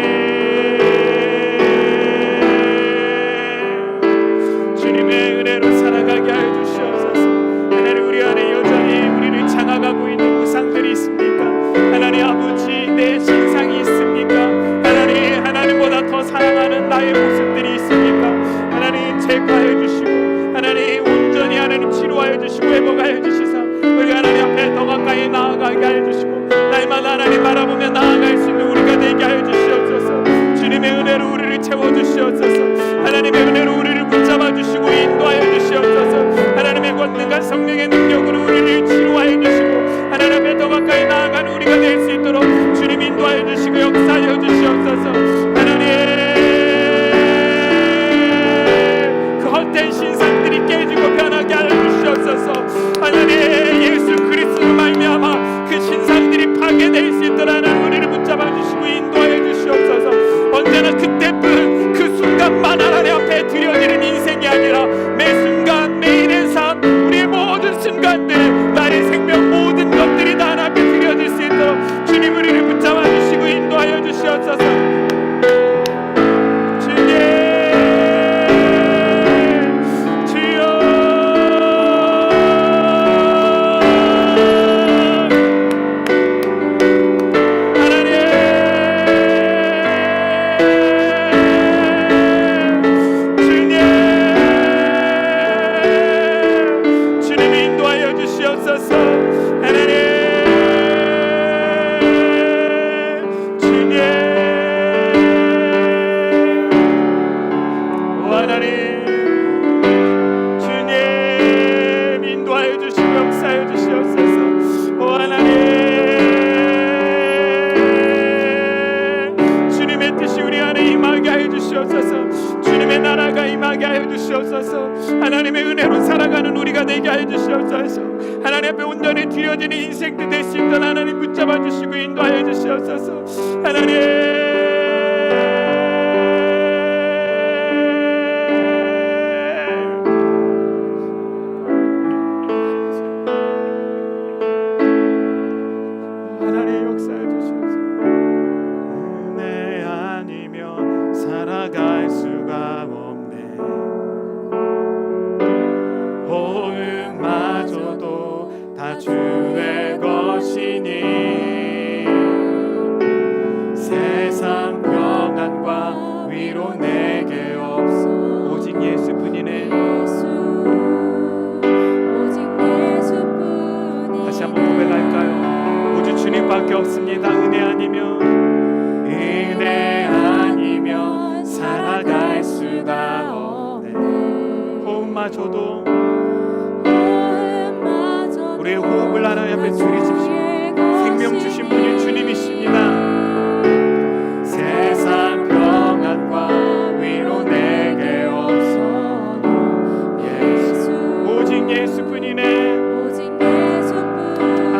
주님의 은혜로 살아가게 하여 주시옵소서. 하나님, 우리 안에 여전히 우리를 장악하고 있는 우상들이 있습니까? 하나님 아버지, 내 신상이 있습니까? 하나님, 하나님보다 더 사랑하는 나의 모습들이 있습니까? 하나님 제거하여 주시고 하나님 온전히 하나님 치료하여 주시고 회복하여 주시사 우리 하나님 앞에 더 가까이 나아가게 하여 주시고 날마다 하나님 바라보며 나아갈 수 있는 우리가 되게 하여 주시옵소서. 주님의 은혜로 우리를 채워주시옵소서. 하나님의 은혜로 우리를 붙잡아 주시고 인도하여 주시옵소서. 하나님의 권능과 성령의 능력으로 우리를 치료하여 주시고 하나님 앞에 더 가까이 나아가는 우리가 될 수 있도록 주님 인도하여 주시고 역사하여 주시옵소서. 하나님, 그 헛된 신상들이 깨지고 변하게 하여 주시옵소서. 하나님, 예수 그리스도로 말미암아 그 신상들이 파괴될 수 있도록 하나님 우리를 붙잡아 주시고 인도하여 주시옵소서. 언제나 그때뿐 그 순간만 하나님 앞에 드려지는 인생이 아니라 매 순간 매일의 삶 우리의 모든 순간들 나의 생명 모든 것들이 다 하나님 앞에 드려질 수 있도록 주님 우리를 붙잡아 주시고 인도하여 주시옵소서. 주님의 나라가 임하게 하여 주시옵소서. 하나님의 은혜로 살아가는 우리가 되게 하여 주시옵소서. 하나님 앞에 온전히 드려지는 인생도 될 수 있도록 하나님 붙잡아 주시고 인도하여 주시옵소서. 하나님, 주의 것이니 세상 평안과 위로 내게 없어 오직 예수뿐이네. 다시 한번 고백할까요? 오직 주님밖에 없습니다. 은혜 아니면 살아갈 수가 없네. 호흡마저도 우리의 호흡을 하나님 앞에 드리십시오. 생명 주신 분이 주님이십니다. 세상 평안과 위로 내게 없어 예수 오직 예수뿐이네.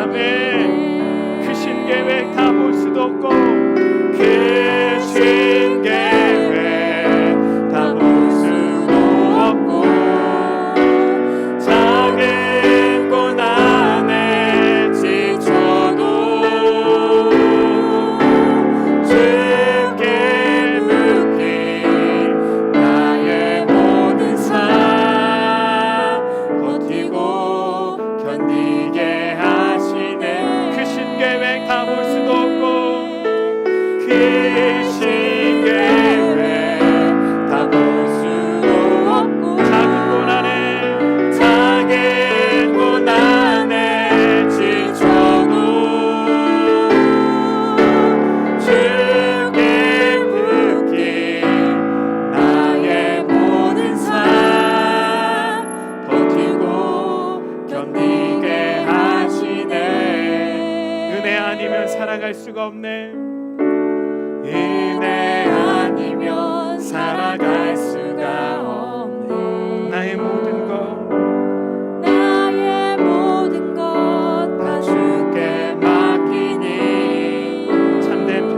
아멘. 크신 계획 다 볼 수도 없고 크신 계획 다 볼 수도 없고 작은 고난에 지쳐도 주께 묶인 나의 모든 삶 버티고 견디게 하시네. 크신 계획 다 볼 수도 없고 크신 계획 다 볼 수도 없고 작은 고난에 지쳐도 주께 묶인 나의 모든 삶 버티고 견디게 하시네. 은혜 아니면 살아갈 수가 없네. 은혜 아니면 살아갈 수가 없네. 나의 모든 것 다 주께 맡기니 참된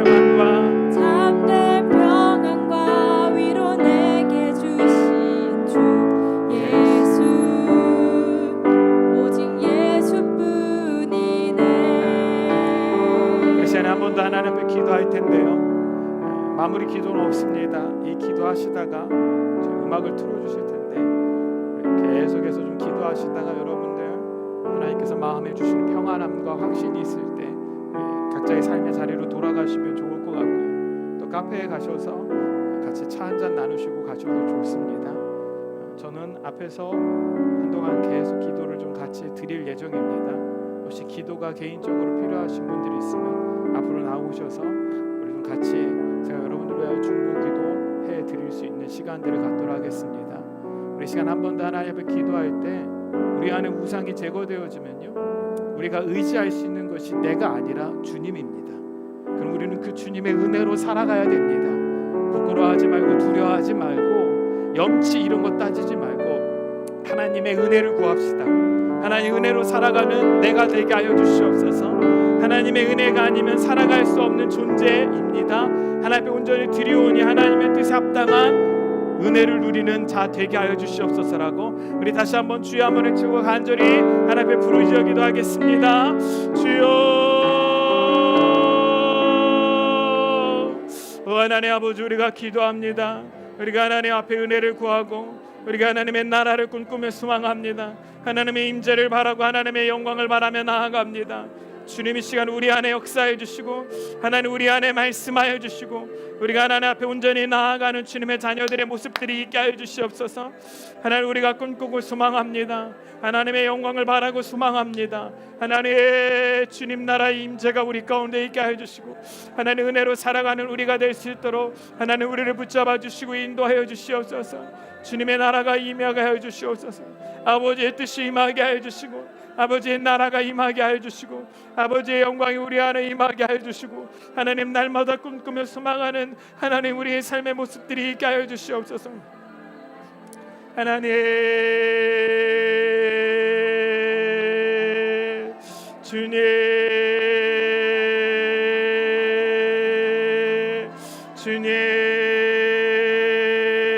평안과 위로 내게 주신 주 예수 오직 예수뿐이네. 이 시간에 한 번 더 하나님 앞에 기도할 텐데요. 마무리 기도는 없습니다. 이 기도하시다가 음악을 틀어주실 텐데 계속해서 좀 기도하시다가 여러분들 하나님께서 마음에 주시는 평안함과 확신이 있을 때 각자의 삶의 자리로 돌아가시면 좋을 것 같고요. 또 카페에 가셔서 같이 차 한잔 나누시고 가셔도 좋습니다. 저는 앞에서 한동안 계속 기도를 좀 같이 드릴 예정입니다. 혹시 기도가 개인적으로 필요하신 분들이 있으면 앞으로 나오셔서 우리 좀 같이 제가 여러분들 위하여 중보 기도해 드릴 수 있는 시간들을 갖도록 하겠습니다. 우리 시간 한 번 더 하나님 앞에 기도할 때 우리 안에 우상이 제거되어지면요 우리가 의지할 수 있는 것이 내가 아니라 주님입니다. 그럼 우리는 그 주님의 은혜로 살아가야 됩니다. 부끄러워하지 말고 두려워하지 말고 염치 이런 거 따지지 말고 하나님의 은혜를 구합시다. 하나님 은혜로 살아가는 내가 되게 하여 주시옵소서. 하나님의 은혜가 아니면 살아갈 수 없는 존재입니다. 하나님의 온전히 드리오니 하나님의 뜻에 합당한 은혜를 누리는 자 되게 하여 주시옵소서라고 우리 다시 한번 주의 한번 외치고 간절히 하나님의 부르짖어 기도하겠습니다. 주여 하나님 아버지 우리가 기도합니다. 우리가 하나님 앞에 은혜를 구하고 우리가 하나님의 나라를 꿈꾸며 소망합니다. 하나님의 임재를 바라고 하나님의 영광을 바라며 나아갑니다. 주님 이 시간 우리 안에 역사해 주시고 하나님 우리 안에 말씀하여 주시고 우리가 하나님 앞에 온전히 나아가는 주님의 자녀들의 모습들이 있게 하여 주시옵소서. 하나님 우리가 꿈꾸고 소망합니다. 하나님의 영광을 바라고 소망합니다. 하나님의 주님 나라의 임재가 우리 가운데 있게 하여 주시고 하나님 은혜로 살아가는 우리가 될 수 있도록 하나님 우리를 붙잡아 주시고 인도하여 주시옵소서. 주님의 나라가 임하게 하여 주시옵소서. 아버지의 뜻이 임하게 하여 주시고 아버지의 나라가 임하게 하여 주시고 아버지의 영광이 우리 안에 임하게 하여 주시고 하나님 날마다 꿈꾸며 소망하는 하나님 우리의 삶의 모습들이 있게 하여 주시옵소서. 하나님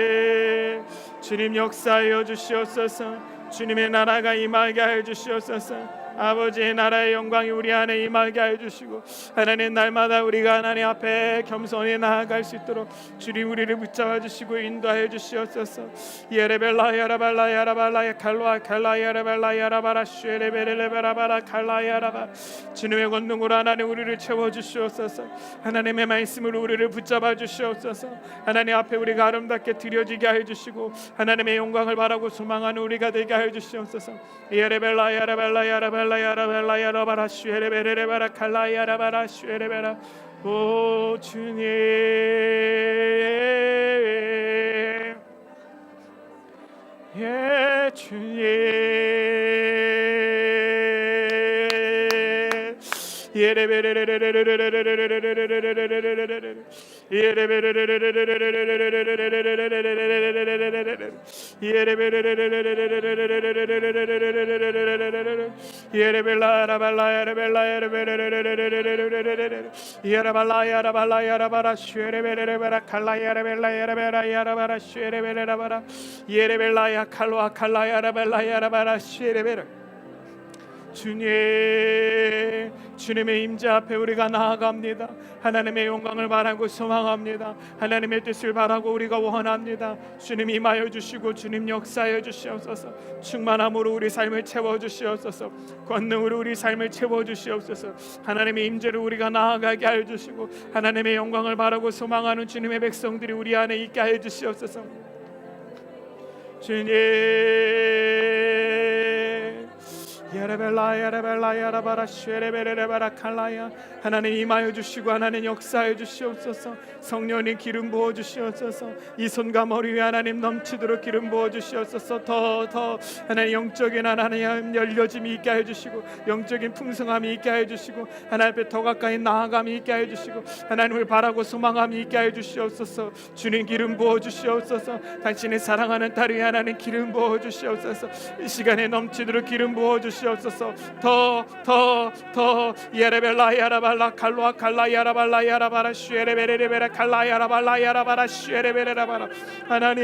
주님 주님 역사하여 주시옵소서. 주님의 나라가 임하게 하여 주시옵소서. 아버지의 나라의 영광이 우리 안에 임하게 하여 주시고 하나님 날마다 우리가 하나님 앞에 겸손히 나아갈 수 있도록 주님 우리를 붙잡아 주시고 인도하여 주시옵소서. 예레벨라 야라발라 야라발라 칼로아 칼라 야라발라 야라바라 쉐레베레레바라바라 칼라 야라바 주님의 권능으로 하나님 우리를 채워 주시옵소서. 하나님의 말씀으로 우리를 붙잡아 주시옵소서. 하나님 앞에 우리가 아름답게 드려지게 하여 주시고 하나님의 영광을 바라고 소망하는 우리가 되게 하여 주시옵소서. 예레벨라 야라발라 야라발라 야라발라 야라바라 쉐레베레레바라 칼라 야라바라 쉐레베라 오 주님 예 주님 주님, 주님의 임재 앞에 우리가 나아갑니다. 하나님의 영광을 바라고 소망합니다. 하나님의 뜻을 바라고 우리가 원합니다. 주님 임하여 주시고 주님 역사하여 주시옵소서. 충만함으로 우리 삶을 채워 주시옵소서. 권능으로 우리 삶을 채워 주시옵소서. 하나님의 임재로 우리가 나아가게 하여 주시고 하나님의 영광을 바라고 소망하는 주님의 백성들이 우리 안에 있게 하여 주시옵소서. 주님 야라벨라 야라벨라 야라바라 쉐레베레레바라 칼라야 하나님 임하여 주시고 하나님 역사하여 주시옵소서. 성령님 기름 부어 주시옵소서. 이 손과 머리 위에 하나님 넘치도록 기름 부어 주시옵소서. 더 하나님 영적인 하나님 열려짐이 있게 하여 주시고 영적인 풍성함이 있게 하여 주시고 하나님 앞에 더 가까이 나아감이 있게 하여 주시고 하나님을 바라고 소망함이 있게 하여 주시옵소서. 주님 기름 부어 주시옵소서. 당신의 사랑하는 딸 위에 하나님 기름 부어 주시옵소서. 이 시간에 넘치도록 기름 부어 주시옵소서. 더 예레벨라 야라발라 칼로아 칼라 야라발라 야라바라 쉐레베레레베라 칼라 야라발라 야라바라 쉐레베레라바라 하나님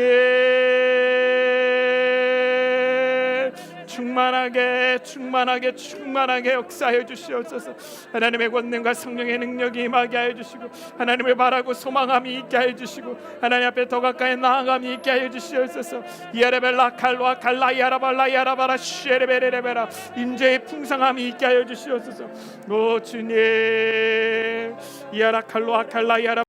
충만하게 역사해 주시옵소서. 하나님의 권능과 성령의 능력이 임하게 하여 주시고 하나님을 바라고 소망함이 있게 하여 주시고 하나님 앞에 더 가까이 나아감이 있게 하여 주시옵소서. 예레벨라 칼로아 칼라 야라발라 야라바라 쉐레베레레베라 임재의 풍성함이 있게 하여 주시옵소서. 오 주님 야라 칼로아 칼라 야라